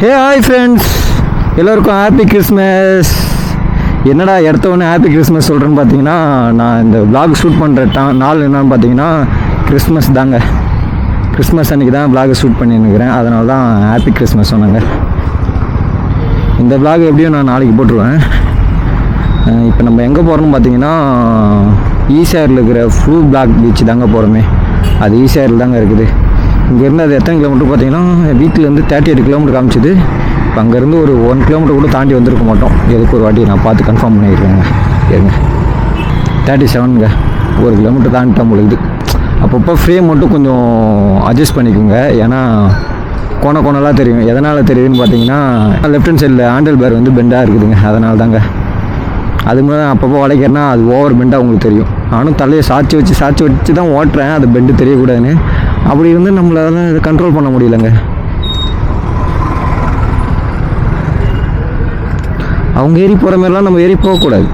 Hey hi friends, எல்லோருக்கும் happy Christmas. என்னடா எடுத்தவொடனே happy Christmas சொல்கிறேன்னு பார்த்தீங்கன்னா, நான் இந்த விளாக் ஷூட் பண்ணுற நாள் என்னன்னு பார்த்தீங்கன்னா கிறிஸ்மஸ் தாங்க. கிறிஸ்மஸ் அன்றைக்கி தான் விளாக் ஷூட் பண்ணியிருக்கிறேன். அதனால தான் ஹாப்பி கிறிஸ்மஸ் சொன்னாங்க. இந்த விளாக் எப்படியும் நான் நாளைக்கு போட்டுருவேன். இப்போ நம்ம எங்கே போகிறோம்னு பார்த்தீங்கன்னா ஈசிஆரில் இருக்கிற ஃப்ளூ பிளாக் பீச் தாங்க போகிறோமே. அது ஈசிஆரில் தாங்க இருக்குது. இங்கேருந்து அது எத்தனை கிலோமீட்டர் பார்த்தீங்கன்னா வீட்டிலேருந்து 38 கிலோமீட்டர் காமிச்சிது. இப்போ அங்கேருந்து ஒரு 1 கிலோமீட்டர் கூட தாண்டி வந்திருக்க மாட்டோம். எதுக்கு ஒரு வாட்டி நான் பார்த்து கன்ஃபார்ம் பண்ணியிருக்கேங்க. ஏங்க 37ங்க, 1 கிலோமீட்டர் தாண்டிட்டோம் பொழுது. அப்பப்போ ஃப்ரேம் மட்டும் கொஞ்சம் அட்ஜஸ்ட் பண்ணிக்கோங்க. ஏன்னா கோணலாம் தெரியும். எதனால் தெரியுதுன்னு பார்த்தீங்கன்னா லெஃப்ட் ஹேண்ட் சைடில் ஹேண்டில் பேர் வந்து பெண்டாக இருக்குதுங்க. அதனால தாங்க. அது மாதிரி அப்பப்போ வளைக்கிறேன்னா அது ஓவர் பெண்டாக உங்களுக்கு தெரியும். நானும் தலையை சாட்சி வச்சு தான் ஓட்டுறேன், அது பெண்டு தெரியக்கூடாதுன்னு. அப்படி இருந்து நம்மளால இதை கண்ட்ரோல் பண்ண முடியலங்க. அவங்க ஏறி போகிற மாதிரிலாம் நம்ம ஏறி போகக்கூடாது.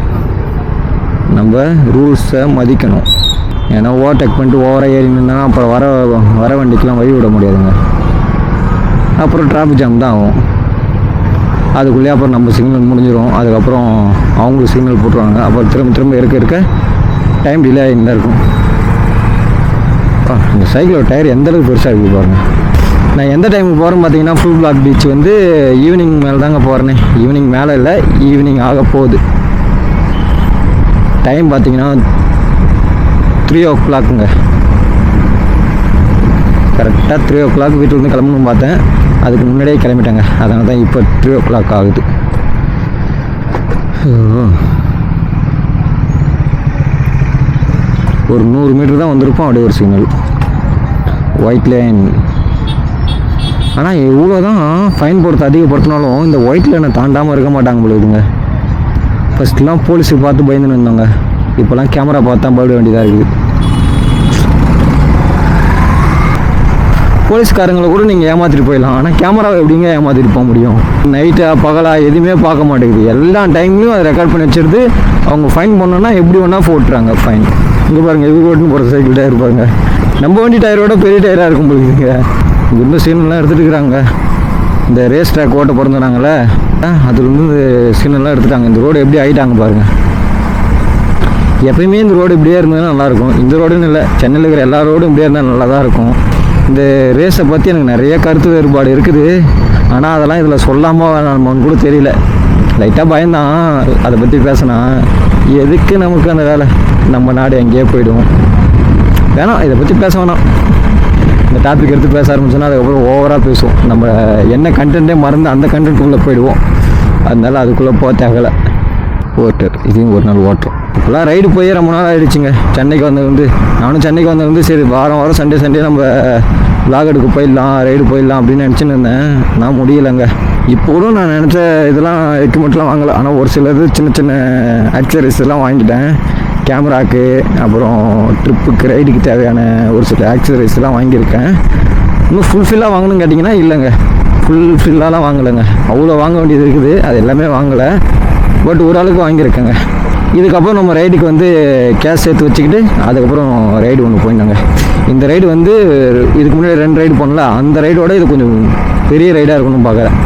நம்ம ரூல்ஸை மதிக்கணும். ஏன்னா ஓவர்டேக் பண்ணிட்டு ஓவராக ஏறினா அப்புறம் வர வண்டிக்கெலாம் வழி விட முடியாதுங்க. அப்புறம் டிராஃபிக் ஜாம் தான் ஆகும். அதுக்குள்ளேயே அப்புறம் நம்ம சிக்னல் முடிஞ்சிடும். அதுக்கப்புறம் அவங்களுக்கு சிக்னல் போட்டுருவாங்க. அப்புறம் திரும்ப இருக்க டைம் டிலே ஆகிட்டு தான் இருக்கும். இந்த சைக்கிளோட டயர் எந்தளவுக்கு பெருசாக இருக்குது பாருங்கள். நான் எந்த டைமுக்கு போகிறேன்னு பார்த்தீங்கன்னா ஃபுல் பிளாக் பீச் வந்து ஈவினிங் மேலே தாங்க போகிறேனே. ஈவினிங் மேலே இல்லை, ஈவினிங் ஆக போகுது. டைம் பார்த்தீங்கன்னா 3 o'clockங்க. கரெக்டாக 3 o'clock வீட்டிலேருந்து கிளம்பணும்னு பார்த்தேன். அதுக்கு முன்னாடியே கிளம்பிட்டாங்க. அதனால தான் இப்போ 3 o'clock ஆகுது. ஒரு 100 மீட்டர் தான் வந்திருப்போம். அப்படியே ஒரு சிக்னல் ஒயிட் லைன். ஆனால் இவ்வளோ தான் ஃபைன் போடுறது அதிகப்படுத்தினாலும் இந்த ஒயிட் லைனை தாண்டாமல் இருக்க மாட்டாங்க பொழுதுங்க. ஃபஸ்ட்லாம் போலீஸுக்கு பார்த்து பயந்துன்னு இருந்தாங்க. இப்போலாம் கேமரா பார்த்து தான் பயப்பட வேண்டியதாக இருக்குது. போலீஸ்காரங்களை கூட நீங்கள் ஏமாற்றிட்டு போயிடலாம். ஆனால் கேமராவை எப்படிங்க ஏமாற்றிட்டு போக முடியும்? நைட்டாக பகலா எதுவுமே பார்க்க மாட்டேங்குது. எல்லா டைம்லையும் அதை ரெக்கார்ட் பண்ணி வச்சுருது. அவங்க ஃபைன் பண்ணோன்னா எப்படி வேணால் போட்டுறாங்க ஃபைன். இங்கே பாருங்கள், இது ஓட்டுன்னு போகிற சைக்கிள் டயர் பாருங்க. நம்ம வண்டி டயரோட பெரிய டயராக இருக்கும் போதுங்க. இங்கேருந்து சீனெல்லாம் எடுத்துகிட்டுருக்குறாங்க. இந்த ரேஸ் ட்ராக் ஓட்ட பிறந்தாங்களே, அதுலேருந்து இந்த சீனெல்லாம் எடுத்துட்டாங்க. இந்த ரோடு எப்படி ஆகிட்டாங்க பாருங்கள். எப்பயுமே இந்த ரோடு இப்படியே இருந்ததுன்னா நல்லாயிருக்கும். இந்த ரோடுன்னு இல்லை, சென்னையில் இருக்கிற எல்லா ரோடும் இப்படியே இருந்தால் நல்லா தான் இருக்கும். இந்த ரேஸை பற்றி எனக்கு நிறைய கருத்து வேறுபாடு இருக்குது. ஆனால் அதெல்லாம் இதில் சொல்லாமல் நம்மன்னு கூட தெரியல. லைட்டாக பயந்தான் அதை பற்றி பேசினா. எதுக்கு நமக்கு அந்த வேலை? நம்ம நாடு எங்கேயே போய்டுவோம். வேணாம், இதை பற்றி பேச வேணாம். இந்த டாபிக் எடுத்து பேச ஆரம்பிச்சோன்னா அதுக்கப்புறம் ஓவராக பேசுவோம். நம்ம என்ன கண்டென்ட்டே மறந்து அந்த கண்டென்ட்டுக்குள்ளே போயிடுவோம். அதனால அதுக்குள்ளே போக தேவையில்லை. ஓட்டர் இதையும் ஒரு நாள் ஓட்டுறோம். இப்போலாம் ரைடு போய் ரொம்ப நாள் ஆகிடுச்சுங்க. சென்னைக்கு வந்து நானும் சென்னைக்கு வந்து சரி வாரம் சண்டே நம்ம விளாக் எடுக்க போயிடலாம், ரைடு போயிடலாம் அப்படின்னு நினச்சின்னு இருந்தேன். நான் முடியலைங்க. இப்போ கூட நான் நினச்ச இதெல்லாம் எக்யூப்மெண்ட்லாம் வாங்கலை. ஆனால் ஒரு சிலது சின்ன ஆக்சசரிஸ் எல்லாம் வாங்கிட்டேன். கேமராவுக்கு அப்புறம் ட்ரிப்புக்கு ரைடுக்கு தேவையான ஒரு சில ஆக்சசரிஸ்லாம் வாங்கியிருக்கேன். இன்னும் ஃபுல்ஃபில்லாக வாங்கணும்னு கேட்டிங்கன்னா இல்லைங்க, ஃபுல்ஃபில்லாலாம் வாங்கலைங்க. அவ்வளோ வாங்க வேண்டியது இருக்குது. அது எல்லாமே வாங்கலை. பட் ஓரளவுக்கு வாங்கியிருக்கேங்க. இதுக்கப்புறம் நம்ம ரைடுக்கு வந்து கேஷ் சேர்த்து வச்சுக்கிட்டு அதுக்கப்புறம் ரைடு ஒன்று போயிருந்தாங்க. இந்த ரைடு வந்து இதுக்கு முன்னாடி 2 ரைடு பண்ணல. அந்த ரைடோட இது கொஞ்சம் பெரிய ரைடாக இருக்கணும்னு பார்க்குறேன்.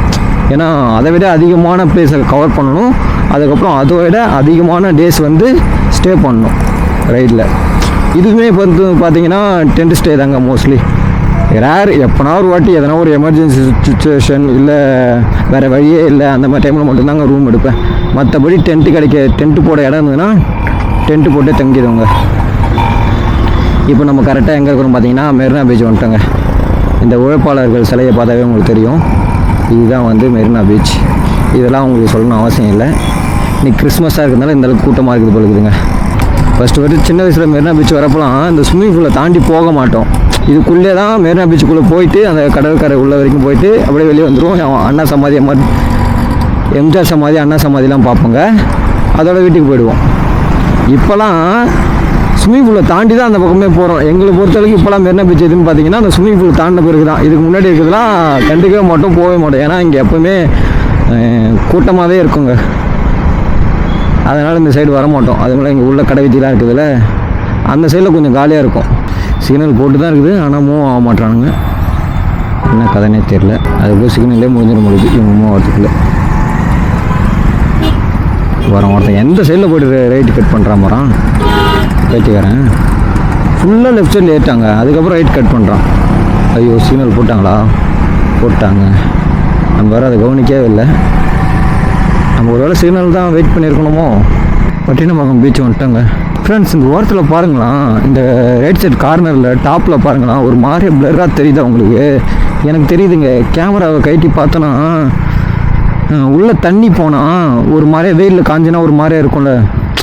ஏன்னா அதை விட அதிகமான பிளேஸை கவர் பண்ணணும். அதுக்கப்புறம் அதை விட அதிகமான டேஸ் வந்து ஸ்டே பண்ணணும் ரைடில். இதுவுமே இப்போ பார்த்தீங்கன்னா டென்ட் ஸ்டே தாங்க மோஸ்ட்லி. ரேர் எப்போனா ஒரு வாட்டி எதனா ஒரு எமர்ஜென்சி சுச்சுவேஷன் இல்லை வேறு வழியே இல்லை அந்த மாதிரி டைமில் மட்டும்தாங்க ரூம் எடுப்பேன். மற்றபடி டென்ட்டு போட இடம் இருந்ததுன்னா டென்ட்டு போட்டு தங்கிடுவோங்க. இப்போ நம்ம கரெக்டாக எங்கே இருக்கிறோம் பார்த்தீங்கன்னா மெரினா பீச் வந்துட்டோங்க. இந்த உழைப்பாளர்கள் சிலையை பார்த்தாவே உங்களுக்கு தெரியும். இதுதான் வந்து மெரினா பீச். இதெல்லாம் உங்களுக்கு சொல்லணும் அவசியம் இல்லை. இன்றைக்கி கிறிஸ்மஸாக இருக்கிறதுனால இந்தளவுக்கு கூட்டமாக இருக்குது போலுக்குதுங்க. ஃபஸ்ட்டு சின்ன வயசில் மெரினா பீச் வரப்போலாம் இந்த ஸ்விம்மிங் பூலில் தாண்டி போக மாட்டோம். இதுக்குள்ளே தான் மெரினா பீச்சுக்குள்ளே போயிட்டு அந்த கடற்கரை உள்ள வரைக்கும் போயிட்டு அப்படியே வெளியே வந்துடுவோம். அண்ணா சமாதி, எம்ஜிஆர் சமாதி, அண்ணா சமாதிலாம் பார்ப்போங்க. அதோட வீட்டுக்கு போயிடுவோம். இப்போலாம் ஸ்விம்மிங் பூலை தாண்டி தான் அந்த பக்கமே போகிறோம். எங்களை பொறுத்தளவுக்கு இப்போலாம் மெரினா பீச் எதுன்னு பார்த்தீங்கன்னா அந்த ஸ்விம்மிங் பூல் தாண்டின பிறகு தான். இதுக்கு முன்னாடி இருக்கிறதுலாம் கண்டுக்கவே மாட்டோம், போகவே மாட்டோம். ஏன்னா இங்கே எப்போவுமே கூட்டமாகவே இருக்குங்க. அதனால் இந்த சைடு வர மாட்டோம். அதுமாதிரி இங்கே உள்ள கடை வீதிலாம் இருக்குதுல்ல, அந்த சைடில் கொஞ்சம் காலியாக இருக்கும். சிக்னல் போட்டு தான் இருக்குது, ஆனால் மூவ் ஆக மாட்டானுங்க. என்ன கதைனே தெரில. அதுக்குள்ளே சிக்னல்லே முடிஞ்சிட முடியுது இவங்க மூவ் ஆகிறதுக்குள்ளே. வரேன் ஒருத்தன் எந்த சைடில் போய்ட்டு ரைட்டு கட் பண்ணுறான் போகிறான் பேட்டிக்காரன். ஃபுல்லாக லெஃப்ட் சைடில் ஏறிட்டாங்க, அதுக்கப்புறம் ரைட் கட் பண்ணுறான். ஐயோ சிக்னல் போட்டாங்களா? போட்டாங்க. நம்ம வேறு அதை கவனிக்கவே இல்லை. நம்ம ஒரு வேளை சிக்னல் தான் வெயிட் பண்ணியிருக்கணுமோ. பட்டினப்பாக்கம் பீச் வந்துட்டாங்க ஃப்ரெண்ட்ஸ். இந்த ஓரத்தில் பாருங்களாம், இந்த ரைட் சைட் கார்னரில் டாப்பில் பாருங்களாம், ஒரு மாதிரி பிளராக தெரியுதா உங்களுக்கு? எனக்கு தெரியுதுங்க. கேமராவை கைட்டி பார்த்தோன்னா உள்ளே தண்ணி போனால் ஒரு மாதிரியாக வெயிலில் காஞ்சினா ஒரு மாதிரியாக இருக்கும்ல,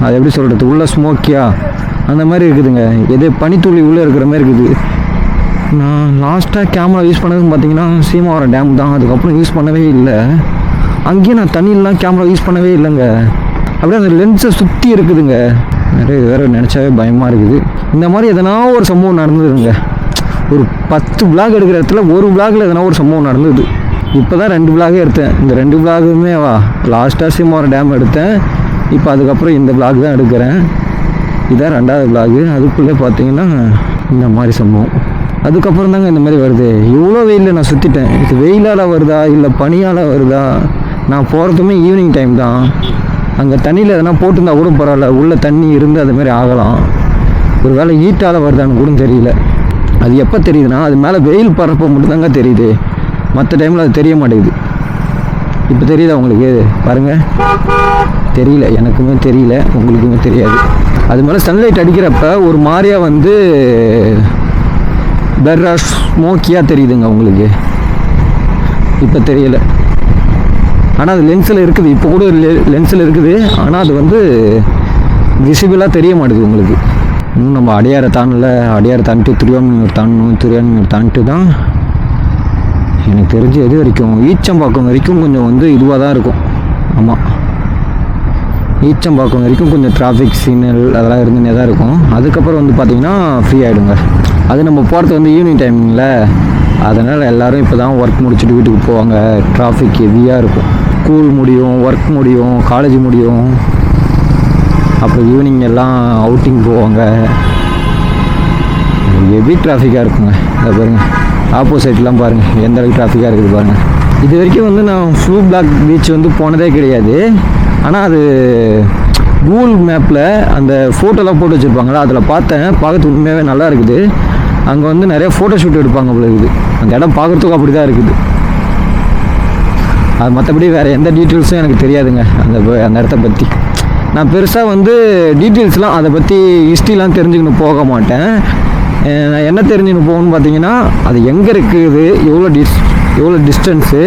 அது எப்படி சொல்கிறது, உள்ளே ஸ்மோக்கியாக அந்த மாதிரி இருக்குதுங்க. எது பனித்துளி உள்ளே இருக்கிற மாதிரி இருக்குது. நான் லாஸ்ட்டாக கேமரா யூஸ் பண்ணதுன்னு பார்த்தீங்கன்னா சீமாவரம் டேம் தான். அதுக்கப்புறம் யூஸ் பண்ணவே இல்லை. அங்கேயும் நான் தண்ணியெலாம் கேமரா யூஸ் பண்ணவே இல்லைங்க. அப்படியே அந்த லென்ஸை சுற்றி இருக்குதுங்க. நிறைய வேறு நினச்சாவே பயமாக இருக்குது. இந்த மாதிரி எதனா ஒரு சம்பவம் நடந்ததுங்க. ஒரு 10 விளாக் எடுக்கிற இடத்துல ஒரு விளாகில் எதனா ஒரு சம்பவம் நடந்தது. இப்போ தான் 2 விளாகே எடுத்தேன். இந்த 2 விளாகுமே லாஸ்ட்டாக சீமாவரம் டேம் எடுத்தேன். இப்போ அதுக்கப்புறம் இந்த விளாக் தான் எடுக்கிறேன். இதான் 2வது விளாகு. அதுக்குள்ளே பார்த்தீங்கன்னா இந்த மாதிரி சம்பவம். அதுக்கப்புறம் தாங்க இந்த மாதிரி வருது. இவ்வளோ வெயிலில் நான் சுற்றிட்டேன். இது வெயிலால் வருதா இல்லை பனியால் வருதா? நான் போகிறதுமே ஈவினிங் டைம் தான். அங்கே தண்ணியில் எதனா போட்டுருந்தா கூட பரவாயில்ல, உள்ளே தண்ணி இருந்து அதுமாரி ஆகலாம். ஒரு வேளை ஹீட்டால் வருதான்னு கூட தெரியல. அது எப்போ தெரியுதுன்னா அது மேலே வெயில் படுறப்போ மட்டும்தாங்க தெரியுது. மற்ற டைமில் அது தெரிய மாட்டேங்குது. இப்போ தெரியுதா உங்களுக்கு? பாருங்கள், தெரியல. எனக்குமே தெரியல, உங்களுக்குமே தெரியாது. அது மேலே சன்லைட் அடிக்கிறப்ப ஒரு மாதிரியாக வந்து பெர்ரா ஸ்மோக்கியாக தெரியுதுங்க உங்களுக்கு. இப்போ தெரியல. ஆனால் அது லென்ஸில் இருக்குது. இப்போ கூட லென்ஸில் இருக்குது. ஆனால் அது வந்து விசிபிளாக தெரிய மாட்டேங்குது உங்களுக்கு. இன்னும் நம்ம அடையாரை தாண்டல. அடையாரை தாண்டிட்டு திருவான்மையூர் தாண்டணும். திருவான்மையூர் தாண்டிட்டு தான் எனக்கு தெரிஞ்சு எது வரைக்கும் ஈச்சம்பாக்கம் வரைக்கும் கொஞ்சம் வந்து இதுவாக தான் இருக்கும். ஆமாம், ஈச்சம்பாக்கம் வரைக்கும் கொஞ்சம் டிராஃபிக் சிக்னல் அதெல்லாம் இருந்துன்னே தான் இருக்கும். அதுக்கப்புறம் வந்து பார்த்திங்கன்னா ஃப்ரீ ஆகிடுங்க. அது நம்ம போகிறது வந்து ஈவினிங் டைமிங்கில். அதனால் எல்லோரும் இப்போ தான் ஒர்க் முடிச்சுட்டு வீட்டுக்கு போவாங்க. டிராஃபிக் ஹெவியாக இருக்கும். ஸ்கூல் முடியும், ஒர்க் முடியும், காலேஜ் முடியும், அப்புறம் ஈவினிங் எல்லாம் அவுட்டிங் போவாங்க. ஹெவி டிராஃபிக்காக இருக்குங்க. அதை பாருங்கள், ஆப்போசிட்லாம் பாருங்கள் எந்த அளவுக்கு டிராஃபிக்காக இருக்குது பாருங்கள். இது வரைக்கும் வந்து நான் ஃபுல் பிளாக் பீச் வந்து போனதே கிடையாது. ஆனால் அது கூகுள் மேப்பில் அந்த ஃபோட்டோலாம் போட்டு வச்சுருப்பாங்களா, அதில் பார்த்தேன். பார்க்கறதுக்கு உண்மையாகவே நல்லா இருக்குது. அங்கே வந்து நிறைய ஃபோட்டோ ஷூட் எடுப்பாங்க போல இருக்குது. அந்த இடம் பார்க்குறதுக்கும் அப்படி தான் இருக்குது. அது மற்றபடி வேறு எந்த டீட்டெயில்ஸும் எனக்கு தெரியாதுங்க அந்த இடத்த பற்றி. நான் பெருசாக வந்து டீட்டெயில்ஸ்லாம் அதை பற்றி ஹிஸ்ட்ரிலாம் தெரிஞ்சுக்கணும் போக மாட்டேன். நான் என்ன தெரிஞ்சுக்கணும் போகணும்னு பார்த்தீங்கன்னா அது எங்கே இருக்குது, எவ்வளோ டிஸ்டன்ஸு,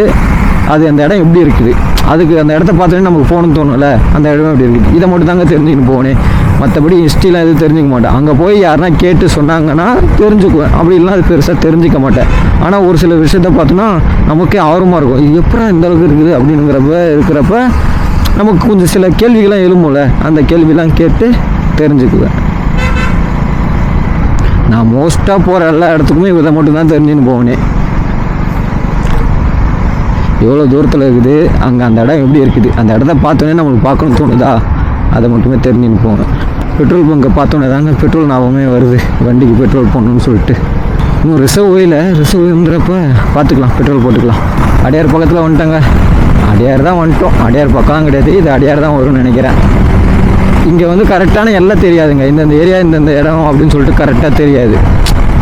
அது அந்த இடம் எப்படி இருக்குது, அதுக்கு அந்த இடத்த பார்த்தோன்னே நமக்கு போகணுன்னு தோணும்ல, அந்த இடம் எப்படி இருக்குது, இதை மட்டும் தாங்க தெரிஞ்சுக்கணும் போனேன். மற்றபடி ஹிஸ்ட்ரிலாம் எதுவும் தெரிஞ்சிக்க மாட்டேன். அங்கே போய் யாருனா கேட்டு சொன்னாங்கன்னா தெரிஞ்சுக்குவேன். அப்படி இல்லைனா அது பெருசாக தெரிஞ்சிக்க மாட்டேன். ஆனால் ஒரு சில விஷயத்த பார்த்தோன்னா நமக்கே ஆர்வமாக இருக்கும். இது எப்படா இந்த அளவுக்கு இருக்குது இருக்கிறப்ப நமக்கு கொஞ்சம் சில கேள்விகள்லாம் எழும்போல, அந்த கேள்விலாம் கேட்டு தெரிஞ்சுக்குவேன். நான் மோஸ்ட்டாக போகிற எல்லா இடத்துக்குமே இதை மட்டும்தான் தெரிஞ்சுன்னு போவேனே. எவ்வளோ தூரத்தில் இருக்குது, அங்கே அந்த இடம் எப்படி இருக்குது, அந்த இடத்த பார்த்தோன்னே நம்மளுக்கு பார்க்கணும்னு தோணுதா, அதை மட்டுமே தெரிஞ்சுன்னு போவேன். பெட்ரோல் பங்கை பார்த்தோன்னே தாங்க பெட்ரோல் ஞாபகமே வருது, வண்டிக்கு பெட்ரோல் போடணும்னு சொல்லிட்டு. இன்னும் ரிசர்வ் வந்துடுறப்ப பார்த்துக்கலாம், பெட்ரோல் போட்டுக்கலாம். அடையார் பக்கத்தில் வந்துட்டாங்க. அடையார் தான் வந்துட்டோம். அடையார் பக்கம் கிடையாது, இது அடையார் தான் வரும்னு நினைக்கிறேன். இங்கே வந்து கரெக்டான எல்லாம் தெரியாதுங்க. இந்தந்த ஏரியா இந்தந்த இடம் அப்படின்னு சொல்லிட்டு கரெக்டாக தெரியாது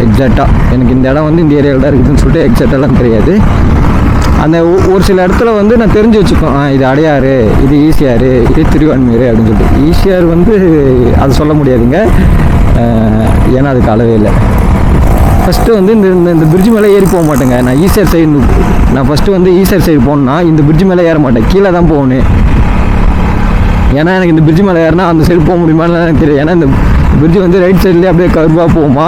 எக்ஸாக்டாக. எனக்கு இந்த இடம் வந்து இந்த ஏரியாவில் தான் இருக்குதுன்னு சொல்லிட்டு எக்ஸாக்டாலாம் தெரியாது. அந்த ஒரு சில இடத்துல வந்து நான் தெரிஞ்சு வச்சுக்கோம், இது அடையாறு, இது ஈசிஆர், இது திருவான்மையூர் அப்படின்னு சொல்லிட்டு. ஈசிஆர் வந்து அது சொல்ல முடியாதுங்க, ஏன்னா அதுக்கு அளவே இல்லை. ஃபஸ்ட்டு வந்து இந்த பிரிட்ஜ் மேலே ஏறி போக மாட்டேங்க. நான் ஈசிஆர் சைடு, நான் ஃபஸ்ட்டு வந்து ஈசிஆர் சைடு போகணுன்னா இந்த பிரிட்ஜ் மேலே ஏற மாட்டேன், கீழே தான் போகணும். ஏன்னா எனக்கு இந்த பிரிட்ஜ் மேலே ஏறினா அந்த சைடு போக முடியுமான்னு எனக்கு தெரியும். ஏன்னா இந்த பிரிட்ஜ் வந்து ரைட் சைட்லேயே அப்படியே கர்வாக போகுமா,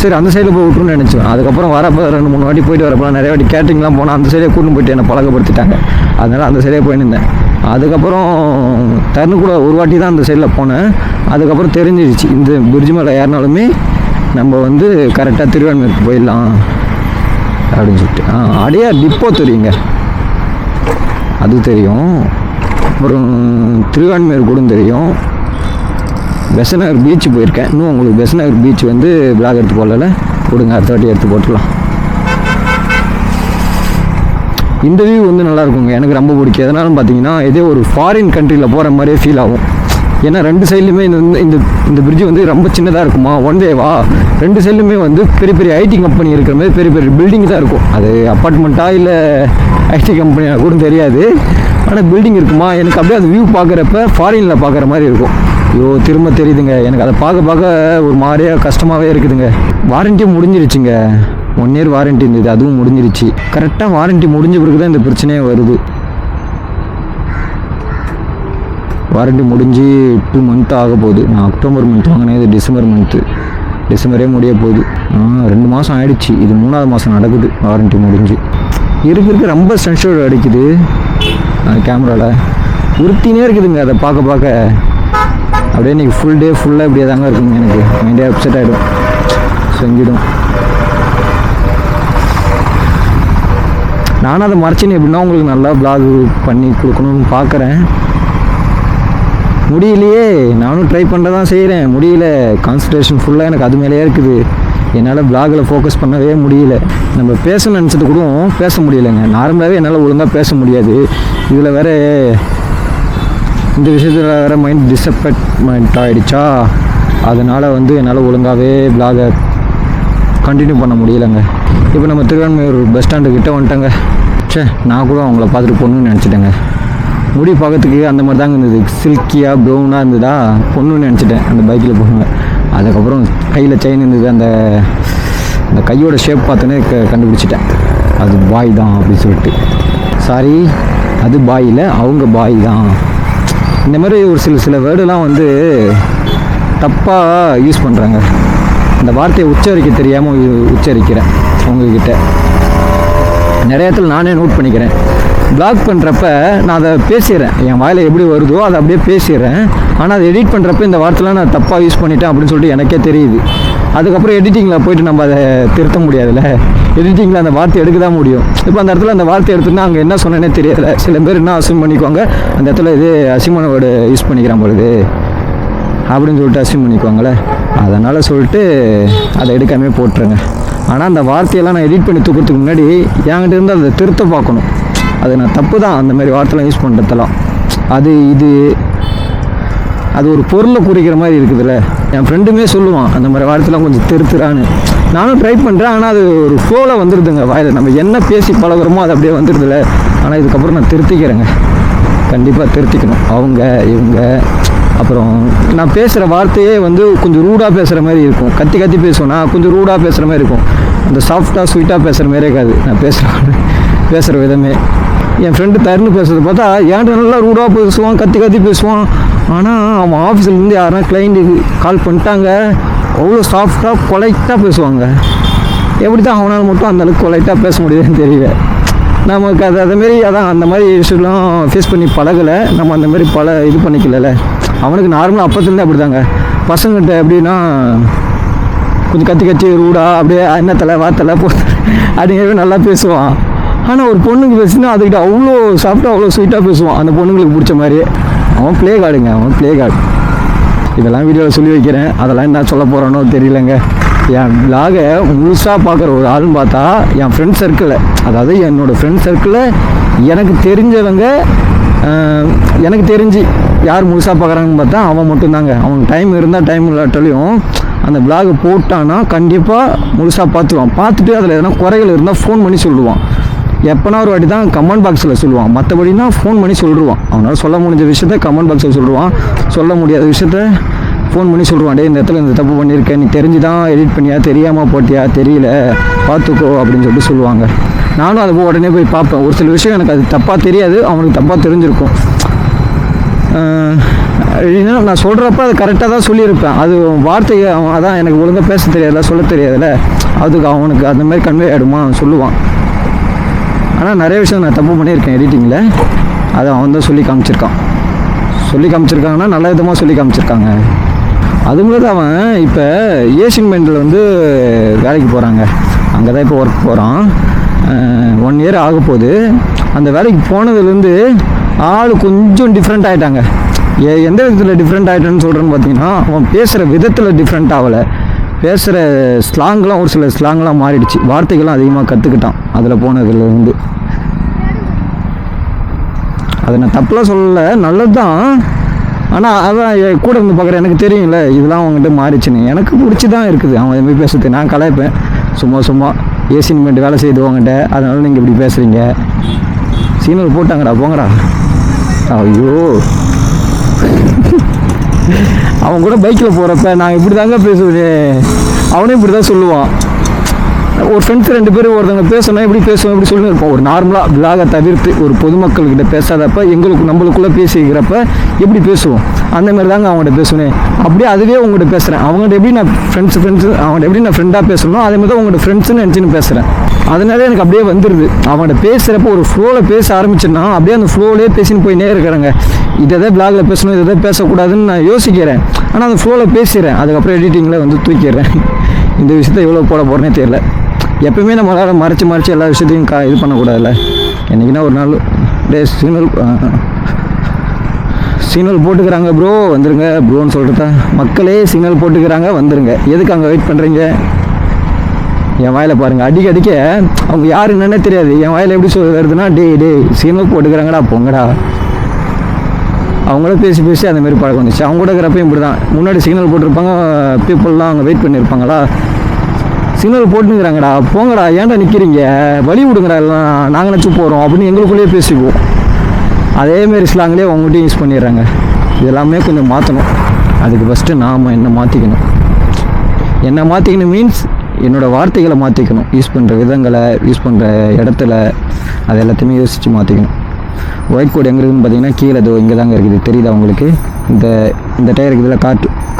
சரி அந்த சைடில் போய் விட்டுருன்னு நினச்சேன். அதுக்கப்புறம் வரப்போ 2-3 வாட்டி போயிட்டு வரப்போ நிறைய வாட்டி கேட்டரிங்லாம் போனால் அந்த சைடே கூட்டின்னு போயிட்டு என்னை பழக்கப்படுத்திட்டாங்க. அதனால் அந்த சைடே போயிருந்தேன். அதுக்கப்புறம் கூட ஒரு வாட்டி தான் அந்த சைடில் போனேன். அதுக்கப்புறம் தெரிஞ்சிருச்சு இந்த பிரிட்ஜ் மேலே ஏறினாலுமே நம்ம வந்து கரெக்டாக திருவான்மையூருக்கு போயிடலாம் அப்படின்னு சொல்லிட்டு. அடையார் டிப்போ தெரியுங்க, அது தெரியும். அப்புறம் திருவான்மையூர் கூட தெரியும். பெசநகர் பீச் போயிருக்கேன். இன்னும் உங்களுக்கு பெசநகர் பீச் வந்து விளாக் எடுத்து போடல, கொடுங்க அடுத்த வாட்டி எடுத்து போட்டுக்கலாம். இந்த வியூ வந்து நல்லா இருக்குங்க, எனக்கு ரொம்ப பிடிக்கும். எதனாலும் பார்த்தீங்கன்னா இதே ஒரு ஃபாரின் கண்ட்ரியில் போகிற மாதிரியே ஃபீல் ஆகும். ஏன்னா 2 சைட்லையுமே இந்த இந்த பிரிட்ஜ் வந்து ரொம்ப சின்னதாக இருக்குமா, ஒன் வேவா, 2 சைட்லையுமே வந்து பெரிய பெரிய ஐடி கம்பெனி இருக்கிற மாதிரி பெரிய பெரிய பில்டிங் தான் இருக்கும். அது அப்பார்ட்மெண்ட்டா இல்லை ஐடி கம்பெனியாக கூட தெரியாது, ஆனால் பில்டிங் இருக்குமா. எனக்கு அப்படியே அந்த வியூ பார்க்குறப்ப ஃபாரினில் பார்க்குற மாதிரி இருக்கும். ஐயோ திரும்ப தெரியுதுங்க, எனக்கு அதை பார்க்க பார்க்க ஒரு மாதிரியாக கஷ்டமாகவே இருக்குதுங்க. வாரண்டியும் முடிஞ்சிருச்சுங்க, 1 இயர் வாரண்ட்டி இருந்தது, அதுவும் முடிஞ்சிருச்சு. கரெக்டாக வாரண்ட்டி முடிஞ்ச பிறகு தான் இந்த பிரச்சனையே வருது. வாரண்ட்டி முடிஞ்சு 2 மந்த் ஆக போகுது. நான் அக்டோபர் மந்த் வாங்கினேன், இது டிசம்பர் மந்த்து, டிசம்பரே முடிய போகுது. 2 மாதம் ஆகிடுச்சு, இது 3ஆவது மாதம் நடக்குது வாரண்ட்டி முடிஞ்சு. இருக்க ரொம்ப சென்சிட்டிவ் அடிக்குது கேமராவில், உறுத்தினே இருக்குதுங்க. அதை பார்க்க பார்க்க அப்படியே இன்றைக்கி ஃபுல் டே ஃபுல்லாக இப்படியே தாங்க இருக்குங்க, எனக்கு மைண்டே அப்செட் ஆகிடும், செஞ்சிடும். நானும் அதை மறைச்சின்னு எப்படின்னா உங்களுக்கு நல்லா ப்ளாக் பண்ணி கொடுக்கணும்னு பார்க்குறேன், முடியலையே. நானும் ட்ரை பண்ண தான் செய்கிறேன், முடியல. கான்சன்ட்ரேஷன் ஃபுல்லாக எனக்கு அது மேலேயே இருக்குது, என்னால் ப்ளாகில் ஃபோக்கஸ் பண்ணவே முடியல. நம்ம பேசணும்னு நினச்சது கூட பேச முடியலைங்க. நார்மலாகவே என்னால் ஒழுங்காக பேச முடியாது, இதில் வேறு இந்த விஷயத்தில் வேறு மைண்ட் டிஸப்பாயின்மெண்ட் ஆகிடுச்சா, அதனால் வந்து என்னால் ஒழுங்காகவே ப்ளாகை கண்டினியூ பண்ண முடியலைங்க. இப்போ நம்ம திருவான்மையூர் பஸ் ஸ்டாண்டுக்கிட்ட வந்துட்டேங்க. சே, நான் கூட அவங்கள பார்த்துட்டு பொண்ணுன்னு நினச்சிட்டேங்க. முடி பார்க்கறதுக்கு அந்த மாதிரி தாங்க இருந்தது, சில்கியாக ப்ரௌனாக இருந்ததா, பொண்ணுன்னு நினச்சிட்டேன் அந்த பைக்கில் போனாங்க. அதுக்கப்புறம் கையில் செயின் இருந்தது, அந்த கையோட ஷேப் பார்த்தோன்னே கண்டுபிடிச்சிட்டேன் அது பாய் தான் அப்படின்னு சொல்லிட்டு. சாரி, அது பாய் இல்லை, அவங்க பாய் தான். இந்த மாதிரி ஒரு சில வேர்டெலாம் வந்து தப்பாக யூஸ் பண்ணுறாங்க. அந்த வார்த்தையை உச்சரிக்க தெரியாமல் உச்சரிக்கிறேன் உங்ககிட்ட. நிறைய இடத்துல நானே நோட் பண்ணிக்கிறேன். ப்ளாக் பண்ணுறப்ப நான் அதை பேசிடுறேன், என் வாயில் எப்படி வருதோ அதை அப்படியே பேசிடுறேன். ஆனால் அதை எடிட் பண்ணுறப்ப இந்த வார்த்தைலாம் நான் தப்பாக யூஸ் பண்ணிட்டேன் அப்படின்னு சொல்லிட்டு எனக்கே தெரியுது. அதுக்கப்புறம் எடிட்டிங்கில் போய்ட்டு நம்ம அதை திருத்த முடியாதுல்ல, எடிட்டிங்கில் அந்த வார்த்தை எடுக்க தான் முடியும். இப்போ அந்த இடத்துல அந்த வார்த்தை எடுத்துன்னா அங்கே என்ன சொன்னேன்னே தெரியல. சில பேர் என்ன அசியூம் பண்ணிக்குவாங்க, அந்த இடத்துல இது அசிமான வேர்டு யூஸ் பண்ணிக்கிறான் பொழுது அப்படின்னு சொல்லிட்டு அசியூம் பண்ணிக்குவாங்களே. அதனால் சொல்லிட்டு அதை எடுக்காமே போட்டுருங்க. ஆனால் அந்த வார்த்தையெல்லாம் நான் எடிட் பண்ணி தூக்கிறதுக்கு முன்னாடி என்கிட்ட இருந்து அதை திருத்த பார்க்கணும். அது நான் தப்பு தான் அந்த மாதிரி வார்த்தைலாம் யூஸ் பண்ணுறதெல்லாம். அது ஒரு பொருளை குறிக்கிற மாதிரி இருக்குதுல்ல. என் ஃப்ரெண்டுமே சொல்லுவான் அந்த மாதிரி வார்த்தைலாம் கொஞ்சம் திருத்துறான்னு. நானும் ட்ரை பண்ணுறேன், ஆனால் அது ஒரு ஃப்ளோவில் வந்துடுதுங்க வாயில். நம்ம என்ன பேசி பழகுறோமோ அது அப்படியே வந்துடுதுல்ல. ஆனால் இதுக்கப்புறம் நான் திருத்திக்கிறேங்க, கண்டிப்பாக திருத்திக்கணும். அவங்க இவங்க அப்புறம் நான் பேசுகிற வார்த்தையே வந்து கொஞ்சம் ரூடாக பேசுகிற மாதிரி இருக்கும். கத்தி கத்தி பேசுவேன், நான் கொஞ்சம் ரூடாக பேசுகிற மாதிரி இருக்கும். இந்த சாஃப்டாக ஸ்வீட்டாக பேசுகிற மாதிரியே இருக்காது நான் பேசுகிற விதமே. என் ஃப்ரெண்டு தருணு பேசுகிறத பார்த்தா ஏன்ட்டு நல்லா ரூடாக பேசுவான், கத்தி கத்தி பேசுவான். ஆனால் அவன் ஆஃபீஸ்லேருந்து யாருன்னா கிளைண்ட்டு கால் பண்ணிட்டாங்க, அவ்வளோ சாஃப்டாக கொலைட்டாக பேசுவாங்க. எப்படி தான் அவனால் மட்டும் அந்தளவுக்கு கொலைட்டாக பேச முடியுதுன்னு தெரியல. நமக்கு அதேமாரி அதான் அந்த மாதிரி விஷயம்லாம் ஃபேஸ் பண்ணி பழகலை, நம்ம அந்த மாதிரி இது பண்ணிக்கல. அவனுக்கு நார்மலாக அப்பத்துலேருந்தே அப்படி தாங்க. பசங்கள்கிட்ட எப்படின்னா கொஞ்சம் கத்தி கத்தி ரூடாக அப்படியே எண்ணத்தலை வாத்தலை அப்படிங்கிறவே நல்லா பேசுவான். ஆனால் ஒரு பொண்ணுக்கு பேசினா அதுக்கிட்ட அவ்வளோ சாஃப்டாக அவ்வளோ ஸ்வீட்டாக பேசுவான், அந்த பொண்ணுங்களுக்கு பிடிச்ச மாதிரியே. அவன் ப்ளே கார்டுங்க, அவன் ப்ளே கார்டு. இதெல்லாம் வீடியோவில் சொல்லி வைக்கிறேன், அதெல்லாம் என்ன சொல்ல போகிறானோ தெரியலங்க. என் வ்ளாகை முழுசாக பார்க்குற ஒரு ஆள்னு பார்த்தா என் ஃப்ரெண்ட் சர்க்கிளில், அதாவது என்னோடய ஃப்ரெண்ட் சர்க்கிளில் எனக்கு தெரிஞ்சவங்க, எனக்கு தெரிஞ்சு யார் முழுசாக பார்க்குறாங்கன்னு பார்த்தா அவன் மட்டும்தாங்க. அவனுக்கு டைம் இருந்தால் டைம் இல்லாட்டாலையும் அந்த வ்ளாகை போட்டான்னா கண்டிப்பாக முழுசாக பார்த்துருவான். பார்த்துட்டு அதில் எதனா குறைகள் இருந்தால் ஃபோன் பண்ணி சொல்லுவான். எப்போனா ஒரு வாட்டி தான் கமெண்ட் பாக்ஸில் சொல்லுவான், மற்றபடினா ஃபோன் பண்ணி சொல்லிடுவான். அவனால் சொல்ல முடிஞ்ச விஷயத்த கமெண்ட் பாக்ஸில் சொல்லுவான், சொல்ல முடியாத விஷயத்த ஃபோன் பண்ணி சொல்லுவான். டே இந்த இடத்துல இந்த தப்பு பண்ணியிருக்கேன், நீ தெரிஞ்சு தான் எடிட் பண்ணியா, தெரியாமல் போட்டியா, தெரியல, பார்த்துக்கோ அப்படின்னு சொல்லிட்டு சொல்லுவாங்க. நானும் அதை உடனே போய் பார்ப்பேன். ஒரு சில விஷயம் எனக்கு அது தப்பாக தெரியாது, அவனுக்கு தப்பாக தெரிஞ்சிருக்கும். அப்படின்னா நான் சொல்கிறப்ப அது கரெக்டாக தான் சொல்லியிருப்பேன். அது வார்த்தையை அதான் எனக்கு ஒழுங்காக பேச தெரியாதுல, சொல்ல தெரியாதுல்ல, அதுக்கு அவனுக்கு அந்த மாதிரி கன்வே ஆகிடுமா சொல்லுவான். ஆனால் நிறைய விஷயம் நான் தப்பு பண்ணியிருக்கேன் எடிட்டிங்கில், அதை அவன் தான் சொல்லி காமிச்சிருக்காங்கன்னா நல்ல விதமாக சொல்லி காமிச்சிருக்காங்க. அதுமாதிரி அவன் இப்போ ஏஷியன் பெயிண்டில் வந்து வேலைக்கு போகிறாங்க, அங்கே தான் இப்போ ஒர்க் போகிறான். 1 இயர் ஆக போகுது. அந்த வேலைக்கு போனதுலேருந்து ஆள் கொஞ்சம் டிஃப்ரெண்ட் ஆகிட்டாங்க. எந்த விதத்தில் டிஃப்ரெண்ட் ஆகிட்டான்னு சொல்கிறேன்னு பார்த்தீங்கன்னா, அவன் பேசுகிற விதத்தில் டிஃப்ரெண்ட் ஆகலை, பேசுகிற ஸ்லாங்லாம் ஒரு சில ஸ்லாங்லாம் மாறிடுச்சு, வார்த்தைகள்லாம் அதிகமாக கற்றுக்கிட்டான் அதில் போனதுலேருந்து. அதை நான் தப்பெல்லாம் சொல்லலை, நல்லது தான். ஆனால் அதான் கூட இருந்து பார்க்குறேன், எனக்கு தெரியும்ல இதெல்லாம் அவங்ககிட்ட மாறிச்சுன்னு. எனக்கு பிடிச்சி தான் இருக்குது அவங்க எப்படி பேசுறது. நான் கலாய்ப்பேன் சும்மா ஏசின்மெண்ட் வேலை செய்து அவங்ககிட்ட, அதனால நீங்கள் இப்படி பேசுகிறீங்க. சீனல் போட்டாங்கடா போங்கடா. ஐயோ அவன் கூட பைக்கில் போகிறப்ப நான் இப்படி தாங்க பேசுவேன், அவனே இப்படி தான் சொல்லுவான். ஒரு ஃப்ரெண்ட்ஸ் 2 பேரும் ஒருத்தவங்க பேசணும் எப்படி பேசுவோம் எப்படி சொல்லி இருப்போம். ஒரு நார்மலாக விலாக தவிர்த்து ஒரு பொதுமக்கள்கிட்ட பேசாதப்ப நம்மளுக்குள்ளே பேசிக்கிறப்ப எப்படி பேசுவோம் அந்த மாதிரி தாங்க அவங்கள்ட்ட பேசுவேன். அப்படியே அதுவே உங்கள்கிட்ட பேசுகிறேன். அவங்கள்ட்ட எப்படி நான் ஃப்ரெண்ட்ஸு அவங்கள்ட்ட எப்படி நான் ஃப்ரெண்டாக பேசணும் அதே மாதிரி தான் உங்கள்கிட்ட ஃப்ரெண்ட்ஸுன்னு நினச்சின்னு பேசுகிறேன். அதனால எனக்கு அப்படியே வந்துடுது. அவங்கள்ட்ட பேசுகிறப்ப ஒரு ஃப்ளோவில் பேச ஆரம்பிச்சேன்னா அப்படியே அந்த ஃப்ளோவிலே பேசின்னு போயினே இருக்கிறேங்க. இதை பிளாகில் பேசணும் இதை பேசக்கூடாதுன்னு நான் யோசிக்கிறேன், ஆனால் அந்த ஃப்ளோவில் பேசிடுறேன். அதுக்கப்புறம் எடிட்டிங்கில் வந்து தூக்கிடுறேன். இந்த விஷயத்த எவ்வளோ போட போகிறேனே தெரியல. எப்பவுமே நம்மளால் மறைச்சி எல்லா விஷயத்தையும் இது பண்ணக்கூடாதுல்ல. என்றைக்குன்னா ஒரு நாள் டே சிக்னல் போட்டுக்கிறாங்க ப்ரோ வந்துடுங்க ப்ரோன்னு சொல்கிறதா. மக்களே சிக்னல் போட்டுக்கிறாங்க வந்துடுங்க, எதுக்கு அங்கே வெயிட் பண்ணுறீங்க? என் வாயில் பாருங்கள், அடிக்க அவங்க யார் என்னன்னே தெரியாது. என் வாயில் எப்படி வருதுன்னா டே சிக்னல் போட்டுக்கிறாங்கடா போங்கடா. அவங்கள பேசி அந்த மாதிரி பழக்கம் வந்துச்சு. அவங்க கூட இருக்கிறப்பையும் இப்படி தான். முன்னாடி சிக்னல் போட்டிருப்பாங்க, பீப்புளெலாம் அங்கே வெயிட் பண்ணியிருப்பாங்களா. சிக்னல் போட்டுங்கிறாங்கடா போங்கடா, ஏன்டா நிற்கிறீங்க, வழி விடுங்கடா, எல்லாம் நாங்கள் நினச்சி போகிறோம் அப்படின்னு எங்களுக்குள்ளேயே பேசிக்குவோம். அதேமாரி ஸ்லாங்லேயே அவங்ககிட்டையும் யூஸ் பண்ணிடுறாங்க. இதெல்லாமே கொஞ்சம் மாற்றணும். அதுக்கு ஃபஸ்ட்டு நாம் என்ன மாற்றிக்கணும் மீன்ஸ் என்னோடய வார்த்தைகளை மாற்றிக்கணும். யூஸ் பண்ணுற விதங்களை, யூஸ் பண்ணுற இடத்துல அது எல்லாத்தையுமே யோசித்து மாற்றிக்கணும். ஒயிட் கோட் எங்கே இருக்குதுன்னு பார்த்தீங்கன்னா கீழே இங்கே தாங்க இருக்குது, தெரியுதா உங்களுக்கு? இந்த டயர் இருக்குதுல,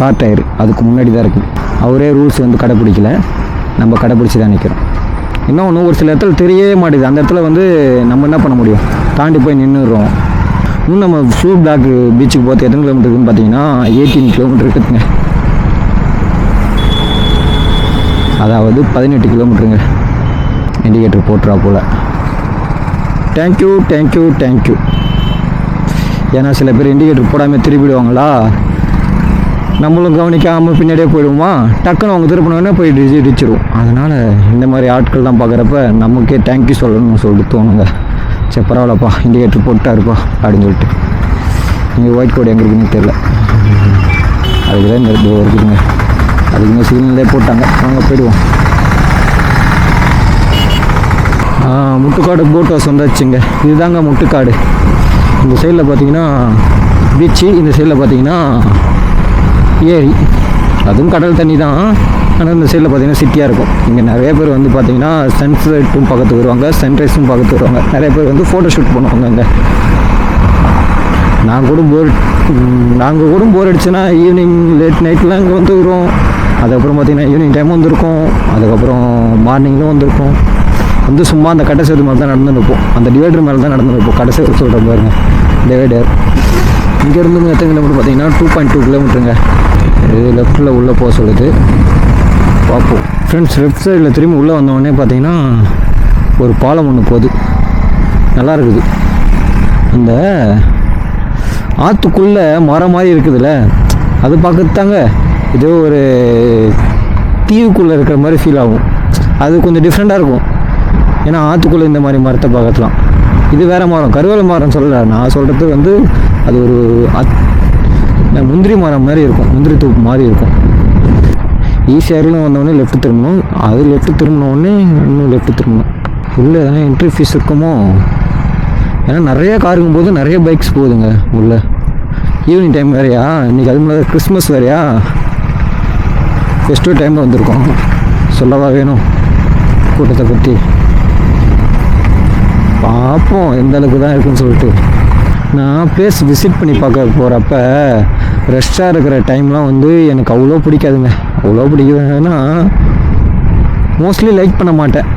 கார் டயர் அதுக்கு முன்னாடி தான் இருக்குது. அவரே ரூல்ஸ் வந்து கடைப்பிடிக்கல, நம்ம கடைப்பிடிச்சி தான் நிற்கிறோம். இன்னொன்று ஒரு சில இடத்துல தெரியவே மாட்டேது. அந்த இடத்துல வந்து நம்ம என்ன பண்ண முடியும், தாண்டி போய் நின்றுடுறோம். இன்னும் நம்ம ஷூ பிளாக் பீச்சுக்கு போகிறது எத்தனை கிலோமீட்டர் இருக்குதுன்னு பார்த்தீங்கன்னா 18 கிலோமீட்டர் இருக்குதுங்க. அதாவது 18 கிலோமீட்டருங்க. இண்டிகேட்டர் போட்டுறா போல். தேங்க்யூ. ஏன்னா சில பேர் இண்டிகேட்டர் போடாமல் திருப்பிடுவாங்களா, நம்மளும் கவனிக்காமல் பின்னாடியே போயிடுவோமா, டக்குன்னு அவங்க திருப்பினோடனே போய் இடிச்சிடும். அதனால் இந்த மாதிரி ஆட்கள்லாம் பார்க்குறப்ப நமக்கே தேங்க்யூ சொல்லணும்னு சொல்லிட்டு தோணுங்க. சரி பரவாயில்லப்பா இண்டிகேட்டர் போட்டாருப்பா அப்படின்னு சொல்லிட்டு. நீங்கள் ஒயிட் கோட் எங்கே இருக்குன்னு தெரில, அதுக்கு தான் இந்த இருக்குதுங்க. அதுக்குமே சிக்னலே போட்டாங்க, அவங்க போயிடுவோம். முட்டுக்காடு போட் ஹவுஸ் வந்தாச்சுங்க. இதுதாங்க முட்டுக்காடு. இந்த சைடில் பார்த்தீங்கன்னா பீச்சு, இந்த சைடில் பார்த்தீங்கன்னா ஏரி, அதுவும் கடல் தண்ணி தான். ஆனால் இந்த சைடில் பார்த்தீங்கன்னா சிட்டியாக இருக்கும். இங்கே நிறைய பேர் வந்து பார்த்தீங்கன்னா சன்செட்டும் பார்க்கறதுக்கு வருவாங்க, சன்ரைஸும் பார்க்கறதுக்கு வருவாங்க. நிறைய பேர் வந்து ஃபோட்டோ ஷூட் பண்ணுவாங்க இங்கே. நாங்கள் கூட போர் அடிச்சுன்னா ஈவினிங் லேட் நைட்லாம் இங்கே வந்து வருவோம். அதுக்கப்புறம் பார்த்தீங்கன்னா ஈவினிங் டைம் வந்துருக்கோம், அதுக்கப்புறம் மார்னிங்லும் வந்திருக்கோம். வந்து சும்மா அந்த கட்டை சேது மேலே தான் நடந்து நிற்போம், அந்த டிவைடர் மேலே தான் நடந்து நிற்போம். கட்டை சேது சொல்கிற பாருங்க டிவைடர். இங்கேருந்து எத்தனை கிலோமீட்டர் பார்த்தீங்கன்னா 2.2 கிலோமீட்டருங்க. இது லெஃப்ட்டில் உள்ளே போக சொல்லுது, பார்ப்போம் ஃப்ரெண்ட்ஸ். லெஃப்ட் சைடில் திரும்பி உள்ளே வந்தோடனே பார்த்தீங்கன்னா ஒரு பாலம் ஒன்று போகுது, நல்லா இருக்குது. அந்த ஆற்றுக்குள்ளே மரம் மாதிரி இருக்குதுல்ல, அது பார்க்கறதாங்க ஏதோ ஒரு தீவுக்குள்ளே இருக்கிற மாதிரி ஃபீல் ஆகும். அது கொஞ்சம் டிஃப்ரெண்ட்டாக இருக்கும். ஏன்னா ஆற்றுக்குள்ளே இந்த மாதிரி மரத்தை பார்க்கலாம். இது வேறு மரம், கருவேல மரம் சொல்லலை நான் சொல்கிறது வந்து அது ஒரு முந்திரி மரம் மாதிரி இருக்கும், முந்திரி தூப்பு மாதிரி இருக்கும். ஈஸியாரிலும் வந்தோடனே லெஃப்ட் திரும்பணும், அது லெஃப்ட் திரும்பினோடனே இன்னும் லெஃப்ட் திரும்பணும். உள்ளே எதனா என்ட்ரி ஃபீஸ் இருக்குமோ, ஏன்னா நிறைய காருங்கும் போது நிறைய பைக்ஸ் போகுதுங்க உள்ளே. ஈவினிங் டைம் வேறையா இன்றைக்கி, அது மாதிரி கிறிஸ்மஸ் வேறையா, ஃபெஸ்டிவல் டைமில் வந்திருக்கோம். சொல்லவா வேணும் கூட்டத்தை பற்றி. பார்ப்போம் எந்த அளவுக்கு தான் இருக்குன்னு சொல்லிட்டு. நான் பிளேஸ் விசிட் பண்ணி பார்க்க போகிறப்ப ரெஸ்ட்டாக இருக்கிற டைம்லாம் வந்து எனக்கு அவ்வளோ பிடிக்காதுங்க. அவ்வளோ பிடிக்குதுன்னா மோஸ்ட்லி லைக் பண்ண மாட்டேன்.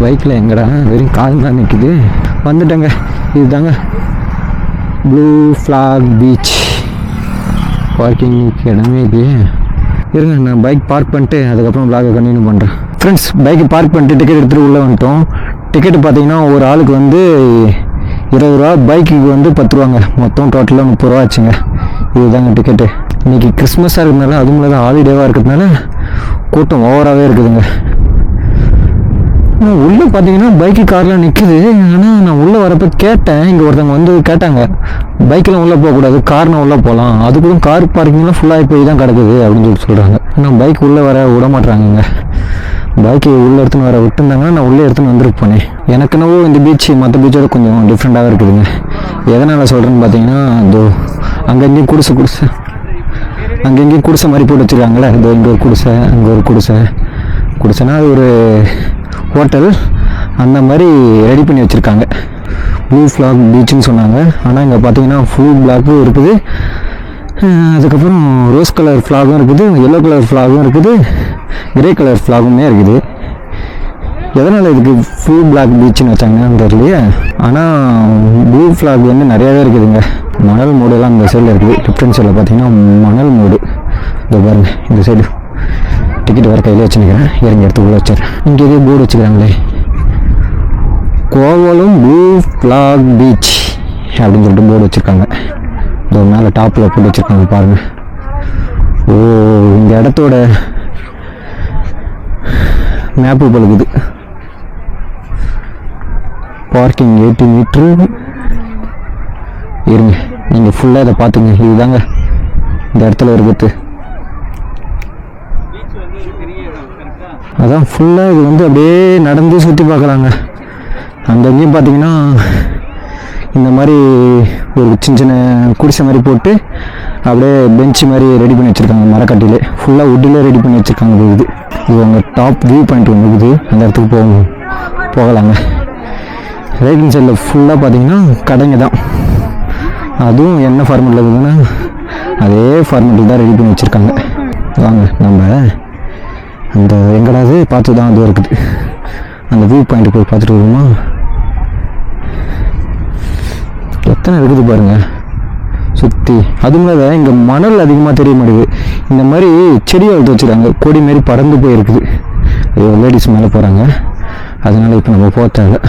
பைக்கில் எங்கடா வெறும் கால் தான் நிற்குது. வந்துட்டேங்க, இதுதாங்க ப்ளூ ஃப்ளாக் பீச். பார்க்கிங் இடமே இது. இருங்க நான் பைக் பார்க் பண்ணிட்டு அதுக்கப்புறம் விளாகை கண்டினியூ பண்ணுறேன். ஃப்ரெண்ட்ஸ் பைக்கு பார்க் பண்ணிட்டு டிக்கெட் எடுத்துகிட்டு உள்ளே வந்துட்டோம். டிக்கெட்டு பார்த்தீங்கன்னா ஒரு ஆளுக்கு வந்து 20 ரூபா, பைக்குக்கு வந்து 10 ரூபாங்க. மொத்தம் டோட்டலாக 30 ரூபா ஆச்சுங்க. இதுதாங்க டிக்கெட்டு. இன்றைக்கி கிறிஸ்மஸாக இருக்கிறதுனால, அதுவும் இல்லாத ஹாலிடேவாக இருக்கிறதுனால கூட்டம் ஓவராகவே இருக்குதுங்க. உள்ளே பார்த்தீங்கன்னா பைக்கு கார்லாம் நிற்குது. ஆனால் நான் உள்ளே வரப்போ கேட்டேன், இங்கே ஒருத்தவங்க வந்து கேட்டாங்க, பைக்கெலாம் உள்ளே போகக்கூடாது, கார்னால் உள்ளே போகலாம், அதுக்குள்ள கார் பார்க்கிங்லாம் ஃபுல்லாகி போய் தான் கிடக்குது அப்படின்னு சொல்கிறாங்க. ஆனால் பைக் உள்ளே வர விட மாட்றாங்கங்க. பைக்கு உள்ளே எடுத்துன்னு வர விட்டுருந்தாங்கன்னா நான் உள்ளே எடுத்துன்னு வந்துருப்பேனே. எனக்கு என்னவோ இந்த பீச் மற்ற பீச்சோட கொஞ்சம் டிஃப்ரெண்ட்டாக இருக்குதுங்க. எதனால் சொல்கிறேன்னு பார்த்தீங்கன்னா, இதோ அங்கங்கேயும் அங்கங்கேயும் குடிசை மாதிரி போட்டு வச்சுருக்காங்களே. இதோ இங்கே ஒரு குடிசை, அங்கே ஒரு குடிசைனா அது ஒரு ஹோட்டல், அந்த மாதிரி ரெடி பண்ணி வச்சுருக்காங்க. ப்ளூ ஃப்ளாக் பீச்சுன்னு சொன்னாங்க. ஆனால் இங்கே பார்த்தீங்கன்னா ஃபுல் பிளாக்கும் இருக்குது, அதுக்கப்புறம் ரோஸ் கலர் ஃப்ளாகும் இருக்குது, எல்லோ கலர் ஃப்ளாகும் இருக்குது, கிரே கலர் ஃப்ளாகுமே இருக்குது. எதனால் இதுக்கு ஃபுல் பிளாக் பீச்சுன்னு வச்சாங்கன்னு தெரியலையே. ஆனால் ப்ளூ ஃப்ளாக் வந்து நிறையாவே இருக்குதுங்க. மணல் மூடெல்லாம் இந்த சைடில் இருக்குது. லெஃப்ட் சைடில் பார்த்தீங்கன்னா மணல் மூடு. இதை பாருங்கள், இந்த சைடு டிக்கெட் வேறு கையில் வச்சுருக்கிறேன், இறங்கி எடுத்து உள்ள வச்சார். இங்கே இதே போர்டு வச்சுக்கிறாங்களே, கோவலம் ப்ளூ ஃப்ளாக் பீச் அப்படின்னு சொல்லிட்டு போர்டு வச்சுருக்காங்க. இந்த மேலே டாப்பில் போட்டு வச்சுருக்காங்க பாருங்கள். ஓ, இந்த இடத்தோட மேப்பு பழுகுது. Parking 80 metre. இருங்க, நீங்கள் ஃபுல்லாக இதை பார்த்துங்க. இதுதாங்க இந்த இடத்துல இருக்குது. அதான் ஃபுல்லாக இது வந்து அப்படியே நடந்து சுற்றி பார்க்கலாங்க. அங்கங்கேயும் பார்த்தீங்கன்னா இந்த மாதிரி ஒரு சின்ன குடிசை மாதிரி போட்டு அப்படியே பெஞ்சு மாதிரி ரெடி பண்ணி வச்சுருக்காங்க. மரக்கட்டிலே ஃபுல்லாக உட்டிலே ரெடி பண்ணி வச்சுருக்காங்க. இது அங்கே டாப் வியூ பாயிண்ட் ஒன்று இருக்குது, அந்த இடத்துக்கு போகலாங்க. ரைட் ஹேண்ட் சைடில் ஃபுல்லாக பார்த்தீங்கன்னா கடைங்க தான். அதுவும் என்ன ஃபார்மெட்டில் இருக்குதுன்னா அதே ஃபார்மெட்டில் தான் ரெடி பண்ணி வச்சுருக்காங்க. வாங்க நம்ம அந்த எங்கடாவது பார்த்து தான் அதுவும் இருக்குது. அந்த வியூ பாயிண்ட்டு போய் பார்த்துட்டு வருமா, எத்தனை இருக்குது பாருங்கள் சுற்றி. அதுவும் இல்லாத இங்கே மணல் அதிகமாக தெரிய மாட்டேங்குது. இந்த மாதிரி செடி வளர்த்து வச்சுருக்காங்க, கொடி மாரி பறந்து போயிருக்குது. லேடிஸ் மேலே போகிறாங்க, அதனால் இப்போ நம்ம போத்தால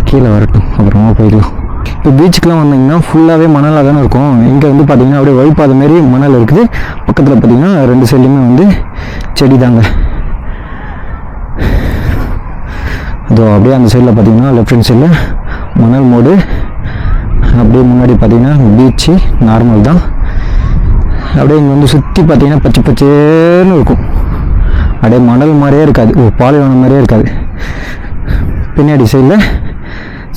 கீழே வரட்டும், அப்புறமா போய்க்கலாம். இப்போ பீச்சுக்கெலாம் வந்தீங்கன்னா ஃபுல்லாகவே மணலாக தானே இருக்கும். இங்கே வந்து பார்த்திங்கன்னா அப்படியே வைப்பாத மாரி மணல் இருக்குது. பக்கத்தில் பார்த்திங்கன்னா 2 சைட்லையுமே வந்து செடி தாங்க. அதோ அப்படியே அந்த சைடில் பார்த்திங்கன்னா லெஃப்ட் ஹேண்ட் சைடில் மணல் மோடு, அப்படியே முன்னாடி பார்த்திங்கன்னா பீச்சு நார்மல் தான். அப்படியே இங்கே வந்து சுற்றி பார்த்திங்கன்னா பச்சை பச்சேன்னு இருக்கும். அப்படியே மணல் மாதிரியே இருக்காது, பாலைவனம் மாதிரியே இருக்காது. பின்னாடி சைடில்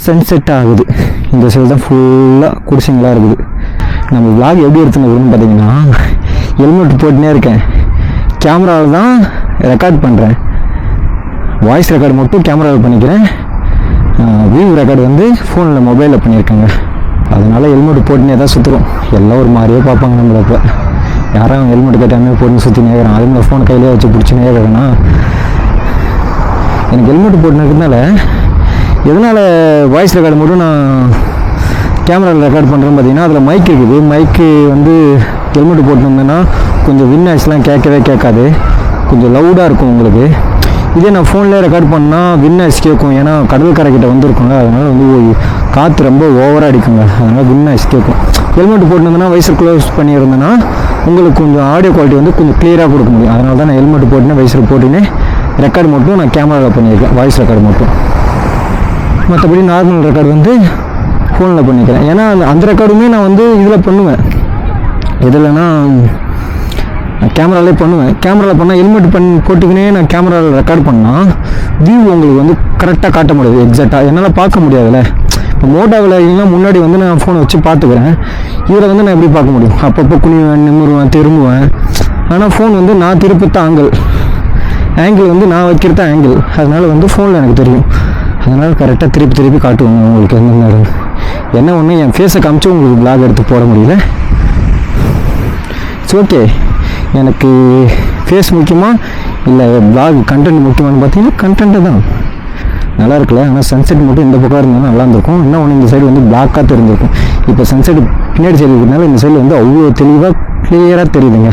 சன்செட் ஆகுது. இந்த சைடு தான் ஃபுல்லாக குடிசைங்களாக இருக்குது. நம்ம விளாக் எப்படி எடுத்துன்னு பார்த்தீங்கன்னா, ஹெல்மெட் போட்டுனே இருக்கேன், கேமராவில் தான் ரெக்கார்ட் பண்ணுறேன். வாய்ஸ் ரெக்கார்டு மட்டும் கேமராவில் பண்ணிக்கிறேன், வியூ ரெக்கார்டு வந்து ஃபோனில் மொபைலில் பண்ணியிருக்கேங்க. அதனால் ஹெல்மெட் போட்டுனே தான் சுற்றுறோம். எல்லாம் ஒரு மாதிரியே பார்ப்பாங்க நம்மளை. இப்போ யாரும் ஹெல்மெட் கேட்டாமே போட்டுன்னு சுற்றி நேர்கிறேன், அதுவும் ஃபோன் கையிலே வச்சு பிடிச்சி நேர்கிறேன்னா. எனக்கு ஹெல்மெட் போட்டுனதுனால எதனால் வாய்ஸ் ரெக்கார்டு மட்டும் நான் கேமராவில் ரெக்கார்ட் பண்ணுறேன்னு பார்த்தீங்கன்னா, அதில் மைக் இருக்குது. மைக்கு வந்து ஹெல்மெட் போட்டுருந்தேன்னா கொஞ்சம் வின் நாய்ஸ்லாம் கேட்கவே கேட்காது, கொஞ்சம் லவுடாக இருக்கும் உங்களுக்கு. இதே நான் ஃபோன்லேயே ரெக்கார்ட் பண்ணால் வின் நாய்ஸ் கேட்கும், ஏன்னா கடல் கரைக்கிட்ட வந்துருக்குங்க. அதனால் வந்து காற்று ரொம்ப ஓவராக அடிக்குங்க, அதனால் வின் நாய்ஸ் கேட்கும். ஹெல்மெட் போட்டுருந்தேன்னா வைஸை க்ளோஸ் பண்ணியிருந்தேன்னா உங்களுக்கு கொஞ்சம் ஆடியோ குவாலிட்டி வந்து கொஞ்சம் கிளியராக கொடுக்க முடியும். அதனால தான் நான் ஹெல்மெட் போட்டுனே வைஸில் போட்டுனே ரெக்கார்டு மட்டும் நான் கேமராவில் பண்ணியிருக்கேன், வாய்ஸ் ரெக்கார்டு மட்டும். மற்றபடி நார்மல் ரெக்கார்டு வந்து ஃபோனில் பண்ணிக்கிறேன். ஏன்னா அந்த ரெக்கார்டுமே நான் வந்து இதில் பண்ணுவேன், எதுலன்னா கேமராலே பண்ணுவேன். கேமராவில் பண்ணால் ஹெல்மெட் போட்டுக்கினே நான் கேமராவில் ரெக்கார்ட் பண்ணால் வியூ உங்களுக்கு வந்து கரெக்டாக காட்ட முடியாது, எக்ஸாக்டாக என்னால் பார்க்க முடியாதுல்ல. இப்போ மோட்டாவில் இல்லைன்னா முன்னாடி வந்து நான் ஃபோனை வச்சு பார்த்துக்கிறேன், இதில் வந்து நான் எப்படி பார்க்க முடியும்? அப்பப்போ குனிவேன், நிமிருவேன், திரும்புவேன். ஆனால் ஃபோன் வந்து நான் திருப்பத்த ஆங்கிள் வந்து நான் வைக்கிறத ஆங்கிள், அதனால் வந்து ஃபோனில் எனக்கு தெரியும். அதனால் கரெக்டாக திருப்பி காட்டுவாங்க உங்களுக்கு எந்தெந்த இடம். என்ன ஒன்று என் ஃபேஸை காமிச்சு உங்களுக்கு பிளாக் எடுத்து போட முடியல. It's okay. எனக்கு ஃபேஸ் முக்கியமாக இல்லை பிளாக் கண்டென்ட் முக்கியமானு பார்த்தீங்கன்னா கண்டென்ட்டு தான் நல்லா இருக்குல்ல. ஆனால் சன்செட் மட்டும் இந்த பக்கம் இருந்தாலும் நல்லா இருந்திருக்கும். இன்னும் ஒன்று இந்த சைடு வந்து பிளாக்காக தெரிஞ்சிருக்கும். இப்போ சன்செட் பின்னாடி சைடு இருக்கிறதுனால இந்த சைடு வந்து அவ்வளோ தெளிவாக கிளியராக தெரியுதுங்க.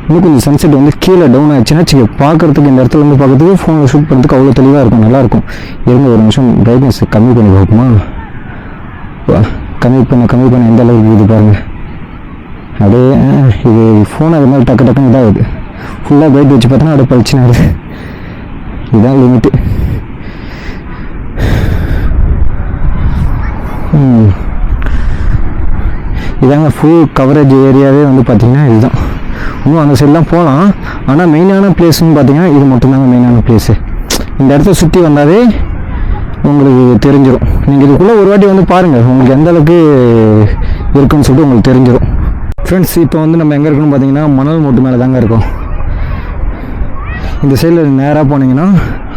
இன்னும் கொஞ்சம் சன்செட் வந்து கீழே டவுன் ஆகிடுச்சுன்னா பார்க்குறதுக்கு இந்த இடத்துல வந்து பார்க்குறதுக்கு ஃபோனில் ஷூட் பண்ணுறதுக்கு அவ்வளோ தெளிவாக இருக்கும், நல்லாயிருக்கும். இருங்க ஒரு நிமிஷம் பிரைட்னஸ் கம்மி பண்ணி பார்ப்போமா? கம்மி பண்ண எந்த அளவுக்கு இது பாருங்கள். அப்படியே இது ஃபோன் அது மாதிரி டக்குன்னு இதாகுது. ஃபுல்லாக பிரைட் வச்சு பார்த்தோன்னா அப்படியே பளிச்சுன்னு வருது. இதுதான் லிமிட்டு. இதாங்க ஃபுல் கவரேஜ் ஏரியாவே வந்து பார்த்திங்கன்னா இதுதான். இன்னும் அந்த சைட்லாம் போகலாம், ஆனால் மெயினான பிளேஸ்ன்னு பார்த்தீங்கன்னா இது மட்டும்தாங்க மெயினான பிளேஸு. இந்த இடத்த சுற்றி வந்தாலே உங்களுக்கு தெரிஞ்சிடும். நீங்கள் இதுக்குள்ளே ஒரு வாட்டி வந்து பாருங்கள், உங்களுக்கு எந்த அளவுக்கு இருக்குன்னு சொல்லிட்டு உங்களுக்கு தெரிஞ்சிடும். ஃப்ரெண்ட்ஸ், இப்போ வந்து நம்ம எங்கே இருக்குன்னு பார்த்தீங்கன்னா மணல் மூட்டு மேலே தாங்க இருக்கோம். இந்த சைடில் நேராக போனீங்கன்னா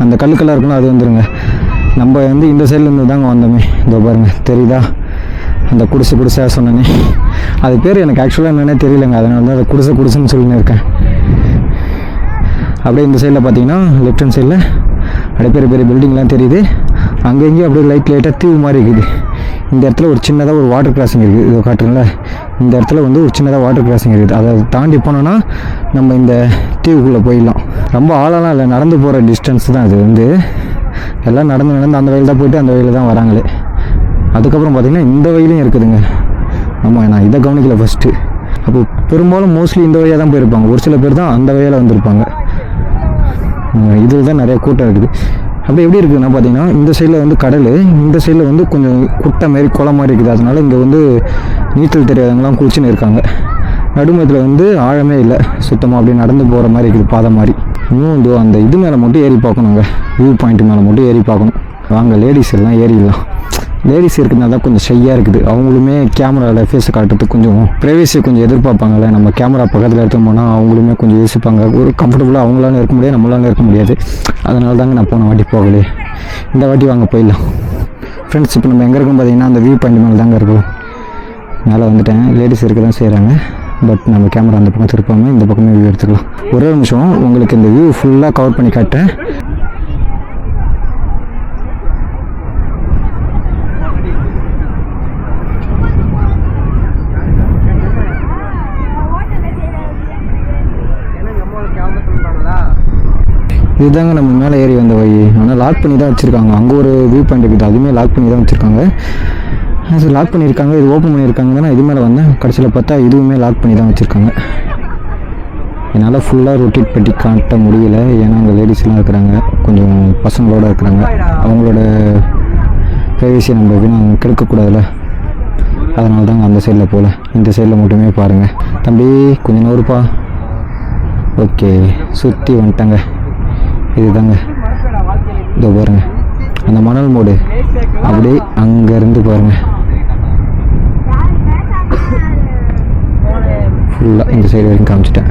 அந்த கல்லுக்கெல்லாம் இருக்குன்னா அது வந்துடுங்க. நம்ம வந்து இந்த சைட்லேருந்து தாங்க வந்தோமே. இதோ பாருங்கள், தெரியுதா அந்த குடிசை சொன்னேனே, அது பேர் எனக்கு ஆக்சுவலாக என்னென்னே தெரியலைங்க. அதனால தான் அதை குடிசைன்னு சொல்லின்னு இருக்கேன். அப்படியே இந்த சைடில் பார்த்தீங்கன்னா லெஃப்ட் ஹேண்ட் சைடில் அப்படியே பெரிய பெரிய பில்டிங்லாம் தெரியுது. அங்கேயும் அப்படியே லைட்டாக தீவு மாதிரி இருக்குது. இந்த இடத்துல ஒரு சின்னதாக ஒரு வாட்டர் கிராசிங் இருக்குது. இதை காட்டுறீங்களா, இந்த இடத்துல வந்து ஒரு சின்னதாக வாட்டர் கிராசிங் இருக்குது. அதை தாண்டி போனோன்னா நம்ம இந்த தீவுக்குள்ளே போயிடலாம். ரொம்ப ஆழலாம் இல்லை, நடந்து போகிற டிஸ்டன்ஸ் தான். அது வந்து எல்லாம் நடந்து அந்த வயலில் தான் போயிட்டு அந்த வயலில் தான் வராங்களே. அதுக்கப்புறம் பார்த்திங்கன்னா இந்த வயலையும் இருக்குதுங்க. ஆமாம், நான் இதை கவனிக்கல ஃபஸ்ட்டு. அப்போ பெரும்பாலும் மோஸ்ட்லி இந்த வழியாக தான் போயிருப்பாங்க. ஒரு சில பேர் தான் அந்த வழியில் வந்திருப்பாங்க. இதில் தான் நிறைய கூட்டம் இருக்குது. அப்படி எப்படி இருக்குதுன்னா பார்த்தீங்கன்னா இந்த சைடில் வந்து கடல், இந்த சைடில் வந்து கொஞ்சம் குட்டை மாரி குளம் மாதிரி இருக்குது. அதனால் இங்கே வந்து நீச்சல் தெரியாதவங்களாம் குளிச்சுன்னு இருக்காங்க. நடுமத்தில் வந்து ஆழமே இல்லை, சுத்தமாக அப்படியே நடந்து போகிற மாதிரி இருக்குது, பாதை மாதிரி. இன்னும் அந்த இது மேலே மட்டும் ஏறி பார்க்கணுங்க, வியூ பாயிண்ட் மேலே மட்டும் ஏறி பார்க்கணும். வாங்க லேடிஸ் எல்லாம் ஏறிடலாம். லேடிஸ் இருக்கிறதுனால தான் கொஞ்சம் ஷையாக இருக்குது. அவங்களுமே கேமராவில் ஃபேஸை காட்டுறதுக்கு கொஞ்சம் ப்ரைவேசியை கொஞ்சம் எதிர்பார்ப்பாங்கள்ல. நம்ம கேமரா பக்கத்தில் எடுத்து போனால் அவங்களுமே கொஞ்சம் யோசிப்பாங்க. ஒரு கம்ஃபர்டபுளாக அவங்களால இருக்க முடியாது, நம்மளால இருக்க முடியாது. அதனால தாங்க நான் போன வாட்டி போகலையே. இந்த வாட்டி வாங்க போயிடலாம். ஃப்ரெண்ட்ஸ், இப்போ நம்ம எங்கே இருக்கோம் பார்த்தீங்கன்னா அந்த வியூ பாயிண்ட் மேலே தாங்க இருக்கும். மேலே வந்துட்டேன். லேடிஸ் இருக்க தான் செய்கிறாங்க. பட் நம்ம கேமரா அந்த பக்கம் திருப்பாமல் இந்த பக்கமே வியூ எடுத்துக்கலாம். ஒரே நிமிஷம் உங்களுக்கு இந்த வியூ ஃபுல்லாக கவர் பண்ணி காட்டேன். இதுதாங்க நம்ம மேலே ஏறி வந்த வழி. ஆனால் லாக் பண்ணி தான் வச்சுருக்காங்க. அங்கே ஒரு வியூ பாயிண்ட் இருக்குது, அதுவுமே லாக் பண்ணி தான் வச்சுருக்காங்க. அது லாக் பண்ணியிருக்காங்க, இது ஓப்பன் பண்ணியிருக்காங்க தானே. இது மேலே வந்தேன், கடைசியில் பார்த்தா இதுவுமே லாக் பண்ணி தான் வச்சுருக்காங்க. என்னால் ஃபுல்லாக ரொட்டேட் பண்ணி காட்ட முடியல, ஏன்னா அங்கே லேடிஸ்லாம் இருக்கிறாங்க, கொஞ்சம் பசங்களோடு இருக்கிறாங்க. அவங்களோட ப்ரைவசியை நம்ம வீணாக கெடுக்கக்கூடாதுல்ல. அதனால தாங்க அந்த சைடில் போகல, இந்த சைடில் மட்டுமே பாருங்கள். தம்பி கொஞ்சம் நூறுப்பா. ஓகே, சுற்றி வந்துட்டாங்க. இதுதாங்க, இதோ பாருங்க அந்த மணல் மோடு, அப்படியே அங்கேருந்து பாருங்கள் ஃபுல்லாக இந்த சைடு வரைக்கும் காமிச்சிட்டேன்.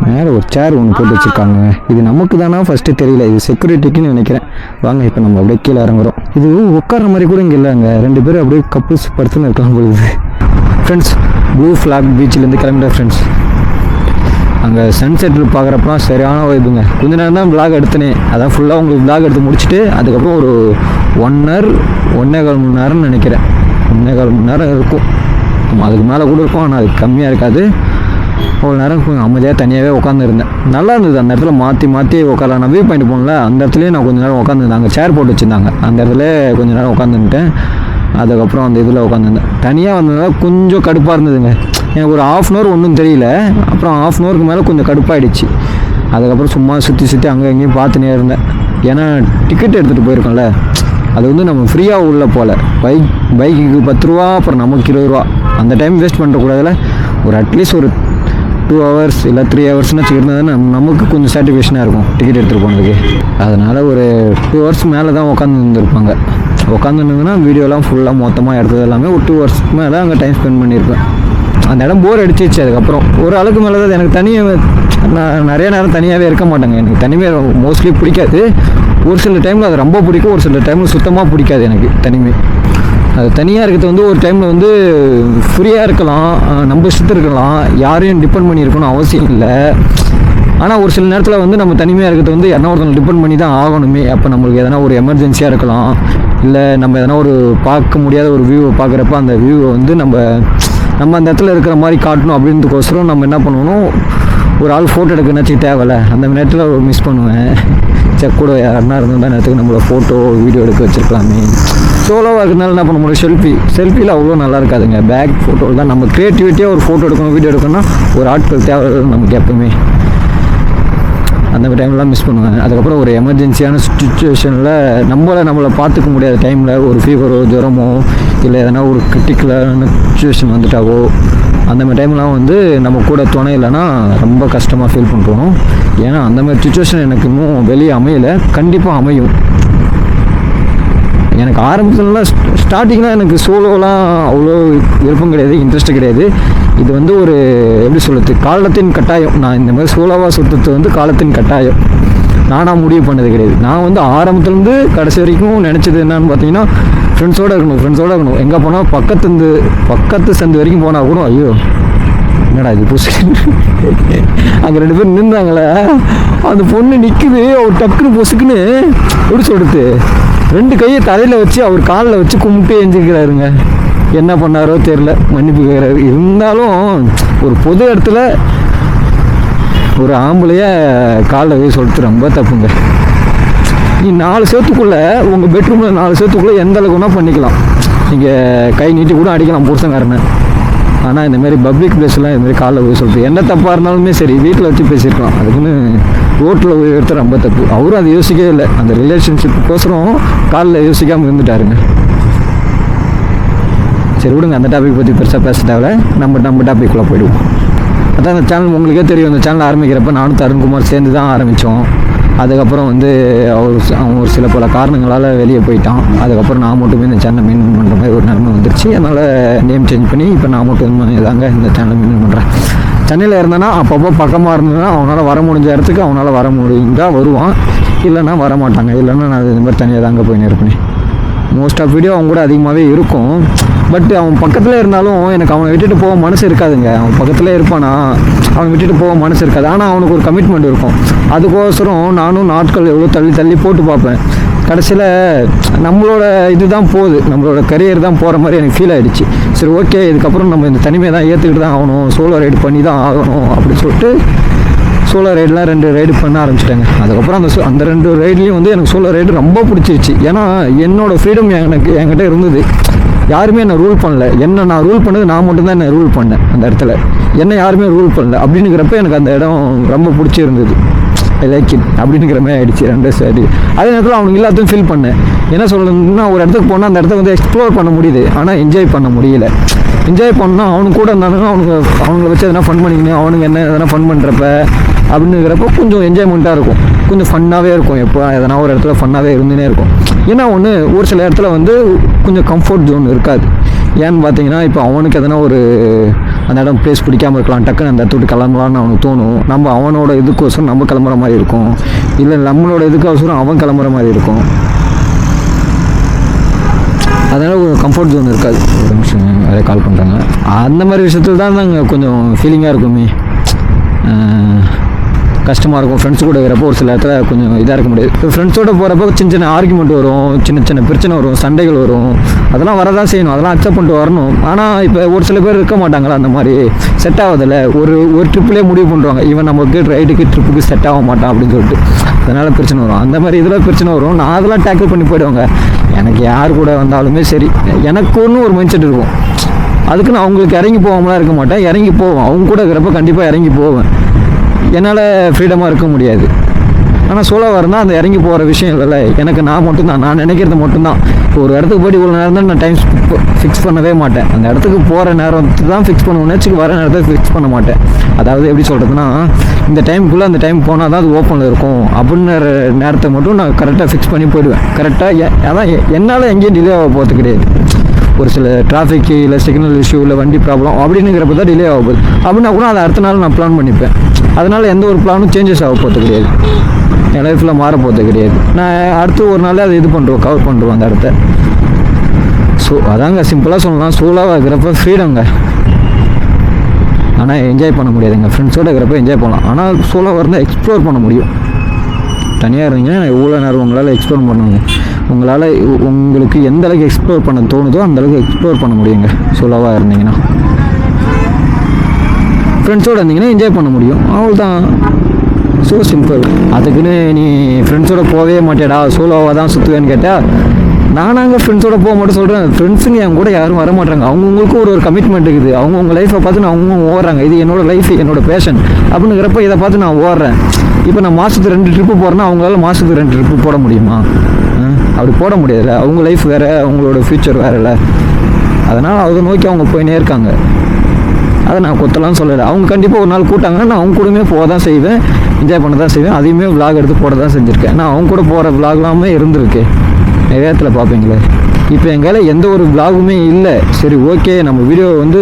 மேலே ஒரு சேர் ஒன்று போட்டு வச்சுருக்காங்க. இது நமக்கு தானா ஃபஸ்ட்டு தெரியல, இது செக்யூரிட்டிக்குன்னு நினைக்கிறேன். வாங்க இப்போ நம்ம அப்படியே கீழே இறங்குறோம். இது உட்கார மாதிரி கூட இங்கே இல்லைங்க, 2 பேரும் அப்படியே கப்புள்ஸ் படுத்துன்னு இருக்கலாம் பொழுது. ஃப்ரெண்ட்ஸ், ப்ளூ ஃப்ளாக் பீச்சிலேருந்து கிளம்பிட்டேன் ஃப்ரெண்ட்ஸ். அங்கே சன்செட்டில் பார்க்குறப்பலாம் சரியான வைப்புங்க. கொஞ்ச நேரம் தான் விளாக் எடுத்தனே, அதான் ஃபுல்லாக உங்களுக்கு விளாக் எடுத்து முடிச்சுட்டு அதுக்கப்புறம் ஒரு 1 hour 1.25 மணி நேரம்னு நினைக்கிறேன். 1.25 மணி நேரம் இருக்கும், அதுக்கு மேலே கூட இருக்கும், ஆனால் அது கம்மியாக இருக்காது. அவ்வளோ நேரம் கொஞ்சம் அமைதியாக தனியாகவே உட்காந்துருந்தேன். நல்லா இருந்தது. அந்த இடத்துல மாற்றி உட்காரலாம். நான் வியூ பாயிண்ட் போகல, அந்த இடத்துலேயே நான் கொஞ்சம் நேரம் உட்காந்துருந்தேன். அங்கே சேர் போட்டு வச்சுருந்தாங்க, அந்த இடத்துல கொஞ்சம் நேரம் உட்காந்துருந்துட்டேன். அதுக்கப்புறம் அந்த இதில் உட்காந்துருந்தேன். தனியாக வந்ததுனால கொஞ்சம் கடுப்பாக இருந்ததுங்க. எனக்கு ஒரு 1/2 hour ஒன்றும் தெரியல. அப்புறம் 1/2 hourக்கு மேலே கொஞ்சம் கடுப்பாயிடுச்சு. அதுக்கப்புறம் சும்மா சுற்றி அங்கே எங்கேயும் பார்த்துனே இருந்தேன். ஏன்னா டிக்கெட் எடுத்துகிட்டு போயிருக்கோம்ல, அது வந்து நம்ம ஃப்ரீயாக உள்ளே போகல. பைக்குக்கு 10 ரூபா, அப்புறம் நமக்கு 20 ரூபா. அந்த டைம் வேஸ்ட் பண்ணுறக்கூடாதுல. ஒரு அட்லீஸ்ட் ஒரு 2 hours இல்லை 3 hours இருந்ததுன்னா நமக்கு கொஞ்சம் சாட்டிஸ்ஃபேக்ஷனாக இருக்கும் டிக்கெட் எடுத்துகிட்டு போனதுக்கு. அதனால் ஒரு 2 hours மேலே தான் உட்காந்துருந்துருப்பாங்க. உட்காந்துருந்ததுன்னா வீடியோலாம் ஃபுல்லாக மொத்தமாக எடுத்தது எல்லாமே ஒரு 2 hours மேலே அங்கே டைம் ஸ்பெண்ட் பண்ணியிருப்பேன். அந்த இடம் போர் அடிச்சிச்சு. அதுக்கப்புறம் ஒரு அளவுக்கு மேலே தான் எனக்கு தனியாக, நான் நிறைய நேரம் தனியாகவே இருக்க மாட்டேங்க. எனக்கு தனிமே மோஸ்ட்லி பிடிக்காது. ஒரு சில டைமில் அது ரொம்ப பிடிக்கும், ஒரு சில டைமில் சுத்தமாக பிடிக்காது எனக்கு தனிமை. அது தனியாக இருக்கிறது வந்து ஒரு டைமில் வந்து ஃப்ரீயாக இருக்கலாம், நம்ம இஷ்டத்து இருக்கலாம், யாரையும் டிபெண்ட் பண்ணி இருக்கணும் அவசியம் இல்லை. ஆனால் ஒரு சில நேரத்தில் வந்து நம்ம தனிமையாக இருக்கிறது வந்து யாரா ஒருத்தவங்க டிபெண்ட் பண்ணி தான் ஆகணுமே. அப்போ நம்மளுக்கு எதனா ஒரு எமர்ஜென்சியாக இருக்கலாம், இல்லை நம்ம எதனா ஒரு பார்க்க முடியாத ஒரு வியூவை பார்க்குறப்ப அந்த வியூவை வந்து நம்ம அந்த இடத்துல இருக்கிற மாதிரி காட்டணும் அப்படின்றதுக்கோசரம் நம்ம என்ன பண்ணணும், ஒரு ஆள் ஃபோட்டோ எடுக்கணும்னாச்சும் தேவையில்ல. அந்த நேரத்தில் மிஸ் பண்ணுவேன். செக் கூட யாருன்னா இருந்தால் நேரத்துக்கு நம்மளோட ஃபோட்டோ வீடியோ எடுக்க வச்சுருக்கலாமே. சோலோவாக இருக்கிறதுனால என்ன பண்ண முடியும், செல்ஃபியில் அவ்வளோ நல்லா இருக்காதுங்க. பேக் ஃபோட்டோ தான் நம்ம க்ரியேட்டிவிட்டியாக ஒரு ஃபோட்டோ எடுக்கணும், வீடியோ எடுக்கணும்னா ஒரு ஆட்கள் தேவை நமக்கு எப்பவுமே. அந்த மாதிரி டைம்லாம் மிஸ் பண்ணுவேன். அதுக்கப்புறம் ஒரு எமர்ஜென்சியான சுச்சுவேஷனில் நம்மளை பார்த்துக்க முடியாத டைமில் ஒரு ஃபீவரோ ஜுரமோ இல்லை எதனா ஒரு கிரிட்டிக்கலான சுச்சுவேஷன் வந்துட்டாவோ அந்த மாதிரி டைம்லாம் வந்து நம்ம கூட துணை இல்லைன்னா ரொம்ப கஷ்டமாக ஃபீல் பண்ணுறோம். ஏன்னா அந்த மாதிரி சுச்சுவேஷன் எனக்கு இன்னும் வெளியே அமையலை, கண்டிப்பாக அமையும். எனக்கு ஆரம்பத்துலலாம் ஸ்டார்டிங்லாம் எனக்கு சோலோலாம் அவ்வளோ விருப்பம் கிடையாது, இன்ட்ரெஸ்ட்டு கிடையாது. இது வந்து ஒரு எப்படி சொல்கிறது, காலத்தின் கட்டாயம். நான் இந்த மாதிரி சோலோவாக சுற்றுறது வந்து காலத்தின் கட்டாயம், நானாக முடிவு பண்ணது கிடையாது. நான் வந்து ஆரம்பத்துலேருந்து கடைசி வரைக்கும் நினச்சது என்னன்னு பார்த்தீங்கன்னா ஃப்ரெண்ட்ஸோடு இருக்கணும். எங்கே போனால் பக்கத்து சந்து வரைக்கும் போனால் கூட ஐயோ என்னடா இது புதுசு அங்கே 2 பேர் நின்றாங்களே, அந்த பொண்ணு நிற்குது, அவர் டக்குன்னு பொசுக்குன்னு எப்படி சொல்கிறது 2 கையை தலையில் வச்சு அவர் காலில் வச்சு கும்பிட்டு எஞ்சிக்கிறாருங்க. என்ன பண்ணாரோ தெரில, மன்னிப்பு கேட்குறாரு. இருந்தாலும் ஒரு பொது இடத்துல ஒரு ஆம்பளைய காலில் போய் சொல்லிட்டு ரொம்ப தப்புங்க. நீ 4 செவத்துக்குள்ளே உங்கள் பெட்ரூமில் 4 செவத்துக்குள்ளே எந்த அளவுக்கு வேணால் பண்ணிக்கலாம், நீங்கள் கை நீட்டி கூட அடிக்கலாம் புருஷங்காரனை. ஆனால் இந்தமாரி பப்ளிக் பிளேஸ்லாம் இதுமாரி காலில் போய் சொல்லிட்டு என்ன தப்பாக இருந்தாலுமே சரி வீட்டில் வச்சு பேசியிருக்கலாம், அதுக்குன்னு ரோட்டில் போய் எடுத்து ரொம்ப தப்பு. அவரும் அதை யோசிக்கவே இல்லை, அந்த ரிலேஷன்ஷிப்புக்கோசரம் காலில் யோசிக்காமல் இருந்துட்டாருங்க. சரி விடுங்க, அந்த டாபிக் பற்றி பெருசாக பேச தேவை, நம்ம டாபிக்குள்ளே போயிடுவோம். அதான் அந்த சேனல் உங்களுக்கே தெரியும், அந்த சேனல் ஆரம்பிக்கிறப்ப நானும் தருண்குமார் சேர்ந்து தான் ஆரம்பித்தோம். அதுக்கப்புறம் வந்து அவன் ஒரு சில பல காரணங்களால் வெளியே போயிட்டான். அதுக்கப்புறம் நான் மட்டுமே இந்த சேனலை மெயின்டைன் பண்ணுற மாதிரி ஒரு நிலைமை வந்துருச்சு. அதனால் நேம் சேஞ்ச் பண்ணி இப்போ நான் மட்டும் தாங்க இந்த சேனலை மெயின்டைன் பண்ணுறேன். சென்னையில் இருந்தேன்னா அப்பப்போ பக்கமாக இருந்ததுன்னா அவனால் வர முடிஞ்ச இடத்துக்கு அவனால் வர முடிஞ்சால் வருவான், இல்லைன்னா வரமாட்டாங்க. இல்லைன்னா நான் இது மாதிரி தனியாக தாங்க போய் இருப்பேன். மோஸ்ட் ஆஃப் வீடியோ அவங்க கூட அதிகமாகவே இருக்கும். பட் அவன் பக்கத்தில் இருந்தாலும் எனக்கு அவனை விட்டுட்டு போக மனசு இருக்காதுங்க. அவன் பக்கத்தில் இருப்பானா, அவனை விட்டுட்டு போக மனசு இருக்காது. ஆனால் அவனுக்கு ஒரு கமிட்மெண்ட் இருக்கும். அதுக்கோசரம் நானும் நாட்கள் எவ்வளோ தள்ளி போட்டு பார்ப்பேன். கடைசியில் நம்மளோட இதுதான் போகுது, நம்மளோட கரியர் தான் போகிற மாதிரி எனக்கு ஃபீல் ஆகிடுச்சு. சரி ஓகே, இதுக்கப்புறம் நம்ம இந்த தனிமையை தான் ஏற்றுக்கிட்டு தான் ஆகணும், சோலோ ரைடு பண்ணி தான் ஆகணும் அப்படின்னு சொல்லிட்டு சோலோ ரைடெலாம் 2 ரைடு பண்ண ஆரம்பிச்சிட்டாங்க. அதுக்கப்புறம் அந்த 2 ரைட்லேயும் வந்து எனக்கு சோலோ ரைடு ரொம்ப பிடிச்சிருச்சு. ஏன்னா என்னோடய ஃப்ரீடம் என்கிட்ட இருந்தது. யாருமே என்னை ரூல் பண்ணல. நான் ரூல் பண்ணது நான் மட்டும்தான் என்னை ரூல் பண்ணேன். அந்த இடத்துல என்னை யாருமே ரூல் பண்ணல. அப்படின்னுக்கிறப்ப எனக்கு அந்த இடம் ரொம்ப பிடிச்சிருந்தது. ஐ லைக் இட் அப்படிங்கிற மாதிரி ஆகிடுச்சு 2 சைடு. அதே நேரத்தில் அவனுக்கு எல்லாத்தையும் ஃபீல் பண்ணேன். என்ன சொல்லணும்னா, ஒரு இடத்துக்கு போனால் அந்த இடத்த வந்து எக்ஸ்ப்ளோர் பண்ண முடியுது, ஆனால் என்ஜாய் பண்ண முடியல. என்ஜாய் பண்ணால் அவனுக்கு கூட இருந்தானுங்க, அவங்கள வச்சு எதனா ஃபன் பண்ணிக்கணும், அவனுக்கு என்ன எதனா ஃபன் பண்ணுறப்ப அப்படிங்கிறப்ப கொஞ்சம் என்ஜாய்மெண்ட்டாக இருக்கும், கொஞ்சம் ஃபன்னாகவே இருக்கும். எப்போ எதனா ஒரு இடத்துல ஃபன்னாகவே இருந்துனே இருக்கும். ஏன்னா ஒரு சில இடத்துல வந்து கொஞ்சம் கம்ஃபர்ட் ஜோன் இருக்காது. ஏன்னு பார்த்தீங்கன்னா, இப்போ அவனுக்கு எதனா ஒரு அந்த இடம் பிளேஸ் பிடிக்காமல் இருக்கலாம், டக்குன்னு அந்த இடத்த விட்டு கிளம்பலான்னு அவனுக்கு தோணும். நம்ம அவனோட இதுக்கோசரம் நம்ம கிளம்புற மாதிரி இருக்கும், இல்லை நம்மளோட இதுக்கோசரம் அவன் கிளம்புற மாதிரி இருக்கும். அதனால் ஒரு கம்ஃபர்ட் ஜோன் இருக்காது. ஒரு நிமிஷம் வேறு கால் பண்ணுறாங்க. அந்த மாதிரி விஷயத்தில் தான் நாங்கள் கொஞ்சம் ஃபீலிங்காக இருக்குமே, கஷ்டமாக இருக்கும். ஃப்ரெண்ட்ஸ் கூட இருக்கிறப்போ ஒரு சில இடத்துல கொஞ்சம் இதாக இருக்க முடியாது. இப்போ ஃப்ரெண்ட்ஸோடு போகிறப்போ சின்ன ஆர்குமெண்ட் வரும், சின்ன பிரச்சனை வரும், சண்டைகள் வரும். அதெல்லாம் வரதான் செய்யணும், அதெல்லாம் அக்செப்ட் பண்ணிட்டு வரணும். ஆனால் இப்போ ஒரு சில பேர் இருக்க மாட்டாங்களா, அந்த மாதிரி செட் ஆகுதில்ல. ஒரு ட்ரிப்லேயே முடிவு பண்ணுவாங்க, இவன் நமக்கு ரைடுக்கு ட்ரிப்புக்கு செட் ஆக மாட்டான் அப்படின்னு சொல்லிட்டு. அதனால் பிரச்சனை வரும். அந்த மாதிரி இதில் பிரச்சனை வரும். நான் அதெல்லாம் டேக்கிள் பண்ணி போயிடுவாங்க. எனக்கு யார் கூட வந்தாலுமே சரி, எனக்கு ஒன்றும் ஒரு மைண்ட் செட் இருக்கும். அதுக்கு நான் அவங்களுக்கு இறங்கி போகாமலாம் இருக்க மாட்டேன், இறங்கி போவேன். அவங்க கூட இருக்கிறப்ப கண்டிப்பாக இறங்கி போவேன். என்னால் ஃப்ரீடமாக இருக்க முடியாது. ஆனால் சோலோவாக இருந்தால் அந்த இறங்கி போகிற விஷயம் இல்லைல்ல. எனக்கு நான் மட்டும்தான், நான் நினைக்கிறது மட்டும்தான். இப்போ ஒரு இடத்துக்கு போய்ட்டு இவ்வளோ நேரம் தான் நான் டைம் ஃபிக்ஸ் பண்ணவே மாட்டேன். அந்த இடத்துக்கு போகிற நேரம் தான் ஃபிக்ஸ் பண்ணுவேன், நேச்சுக்கு வர நேரத்தை ஃபிக்ஸ் பண்ண மாட்டேன். அதாவது எப்படி சொல்கிறதுனா, இந்த டைமுக்குள்ளே அந்த டைம் போனால் தான் அது ஓப்பனில் இருக்கும் அப்படின்ற நேரத்தை மட்டும் நான் கரெக்டாக ஃபிக்ஸ் பண்ணி போயிடுவேன். கரெக்டாக அதான் என்னால் எங்கேயும் டிலே ஆக போகிறது கிடையாது. ஒரு சில டிராஃபிக்கு இல்லை சிக்னல் இஷ்யூ இல்லை வண்டி ப்ராப்ளம் அப்படின்னுங்கிறப்ப தான் டிலே ஆக போகுது. அப்படின்னா கூட அதை அடுத்த நாள் நான் பிளான் பண்ணிப்பேன். அதனால் எந்த ஒரு பிளானும் சேஞ்சஸ் ஆக போகிறது கிடையாது, என் லைஃப்பில் மாற போகிறது கிடையாது. நான் அடுத்து ஒரு நாள் அதை கவர் பண்ணுறோம் அந்த இடத்த. ஸோ அதாங்க சிம்பிளாக சொல்லலாம், சோலோவாக இருக்கிறப்ப ஃப்ரீடங்க. ஆனால் என்ஜாய் பண்ண முடியாதுங்க. ஃப்ரெண்ட்ஸோடு இருக்கிறப்ப என்ஜாய் பண்ணலாம், ஆனால் சோலோவாக இருந்தால் எக்ஸ்ப்ளோர் பண்ண முடியும். தனியாக இருந்தீங்கன்னா எவ்வளோ நேரம் உங்களால் எக்ஸ்ப்ளோர் பண்ணுங்க. உங்களால் உங்களுக்கு எந்த அளவுக்கு எக்ஸ்ப்ளோர் பண்ண தோணுதோ அந்தளவுக்கு எக்ஸ்ப்ளோர் பண்ண முடியுங்க சோலோவாக இருந்தீங்கன்னா. ஃப்ரெண்ட்ஸோடு இருந்தீங்கன்னா என்ஜாய் பண்ண முடியும், அவ்வளோதான். So simple. அதுக்குன்னு நீ ஃப்ரெண்ட்ஸோடு போகவே மாட்டேடா, சோலோவாக தான் சுற்றுவேன்னு கேட்டால், நானாங்க ஃப்ரெண்ட்ஸோடு போக மாட்டேன் சொல்கிறேன். ஃப்ரெண்ட்ஸுங்க என் கூட யாரும் வர மாட்டாங்க. அவங்கவுங்களுக்கும் ஒரு கமிட்மெண்ட் இருக்குது. அவங்கவுங்க லைஃப்பை பார்த்து நான் அவங்க ஓடுறாங்க. இது என்னோடய லைஃப், என்னோடய பேஷன் அப்படிங்கிறப்ப இதை பார்த்து நான் ஓடுறேன். இப்போ நான் மாதத்துக்கு 2 ட்ரிப்பு போகிறேன்னா அவங்களால மாதத்துக்கு 2 ட்ரிப்பு போட முடியுமா? அப்படி போட முடியாதுல்ல. அவங்க லைஃப் வேறு, அவங்களோட ஃப்யூச்சர் வேறுல. அதனால் அதை நோக்கி அவங்க போயினே இருக்காங்க. அதை நான் கொத்தலாம்னு சொல்லலை. அவங்க கண்டிப்பாக ஒரு நாள் கூட்டாங்கன்னா நான் அவங்க கூடமே போக தான் செய்வேன், என்ஜாய் பண்ண தான் செய்வேன். அதையுமே விலாக் எடுத்து போட தான் செஞ்சுருக்கேன். நான் அவங்க கூட போகிற விலாக்லாமே இருந்திருக்கு, நிறைய இடத்துல பார்ப்பீங்களே. இப்போ எங்கால எந்த ஒரு விலாகுமே இல்லை. சரி ஓகே, நம்ம வீடியோ வந்து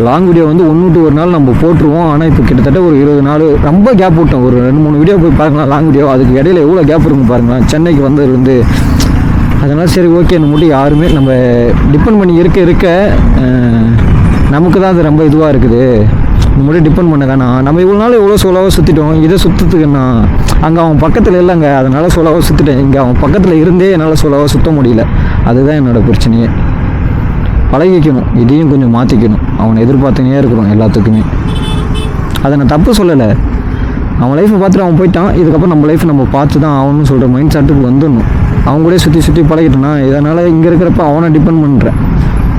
லாங் வீடியோ வந்து 1 விட்டு ஒரு நாள் நம்ம போட்டுருவோம். ஆனால் இப்போ கிட்டத்தட்ட ஒரு 20 நாள் ரொம்ப கேப் விட்டோம். ஒரு 2-3 வீடியோ போய் பாருங்களா லாங் வீடியோ. அதுக்கு இடையில எவ்வளோ கேப் இருக்கும் பாருங்களா, சென்னைக்கு வந்ததுலேருந்து. அதனால் சரி ஓகே, நம்ம மட்டும் யாருமே நம்ம டிபெண்ட் பண்ணி இருக்க நமக்கு தான் அது ரொம்ப இதுவாக இருக்குது. நம்ம மட்டும் டிபெண்ட் பண்ண வேணாம். நம்ம இவ்வளோ நாள் எவ்வளோ சோலாவாக சுற்றிட்டோம். இதை சுற்றுறதுக்குன்னா அங்கே அவன் பக்கத்தில் இல்லைங்க, அதனால் சோலாவாக சுற்றிட்டேன். இங்கே அவன் பக்கத்தில் இருந்தே என்னால் சோலாவாக சுற்ற முடியல. அதுதான் என்னோடய பிரச்சனையே. பழகிக்கணும், இதையும் கொஞ்சம் மாற்றிக்கணும். அவனை எதிர்பார்த்துனே இருக்கிறோம் எல்லாத்துக்குமே. அதை நான் தப்பு சொல்லலை. அவன் லைஃப்பை பார்த்துட்டு அவன் போயிட்டான். இதுக்கப்புறம் நம்ம லைஃப் நம்ம பார்த்து தான் ஆகணும்னு சொல்கிற மைண்ட் செட்டுக்கு வந்துடணும். அவங்க கூட சுற்றி பழகிட்டேன்னா இதனால் இங்கே இருக்கிறப்ப அவனை டிபெண்ட் பண்ணுறேன்.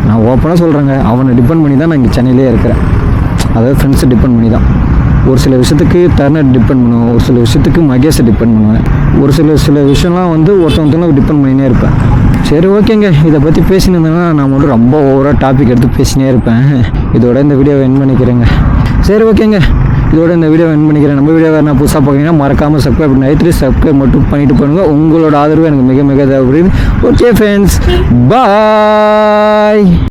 நான் ஓப்பனாக சொல்கிறேங்க, அவனை டிபெண்ட் பண்ணி தான் நான் இங்கே சென்னையிலே இருக்கிறேன். அதாவது ஃப்ரெண்ட்ஸை டிபெண்ட் பண்ணி தான். ஒரு சில விஷயத்துக்கு டர்னர் டிபெண்ட் பண்ணுவேன், ஒரு சில விஷயத்துக்கு மகேஷை டிபெண்ட் பண்ணுவேன், ஒரு சில விஷயம்லாம் வந்து ஒருத்தவங்க டிபெண்ட் பண்ணினே இருப்பேன். சரி ஓகேங்க, இதை பற்றி பேசினேன்னா நான் மட்டும் ரொம்ப ஓவராக டாபிக் எடுத்து பேசினே இருப்பேன். இதோட இந்த வீடியோவை என் பண்ணிக்கிறேங்க. சரி ஓகேங்க, இதோட இந்த வீடியோவை என் பண்ணிக்கிறேன். நம்ம வீடியோ வேறு நான் புதுசாக பார்க்குறீங்கன்னா மறக்காமல் சப்ஸ்கிரைப் பண்ணி சப்ஸ்கிரைப் மட்டும் பண்ணிட்டு போனுங்க. உங்களோட ஆதரவு எனக்கு மிக மிக தேவைப்படுது. ஓகே ஃப்ரெண்ட்ஸ், பாய்.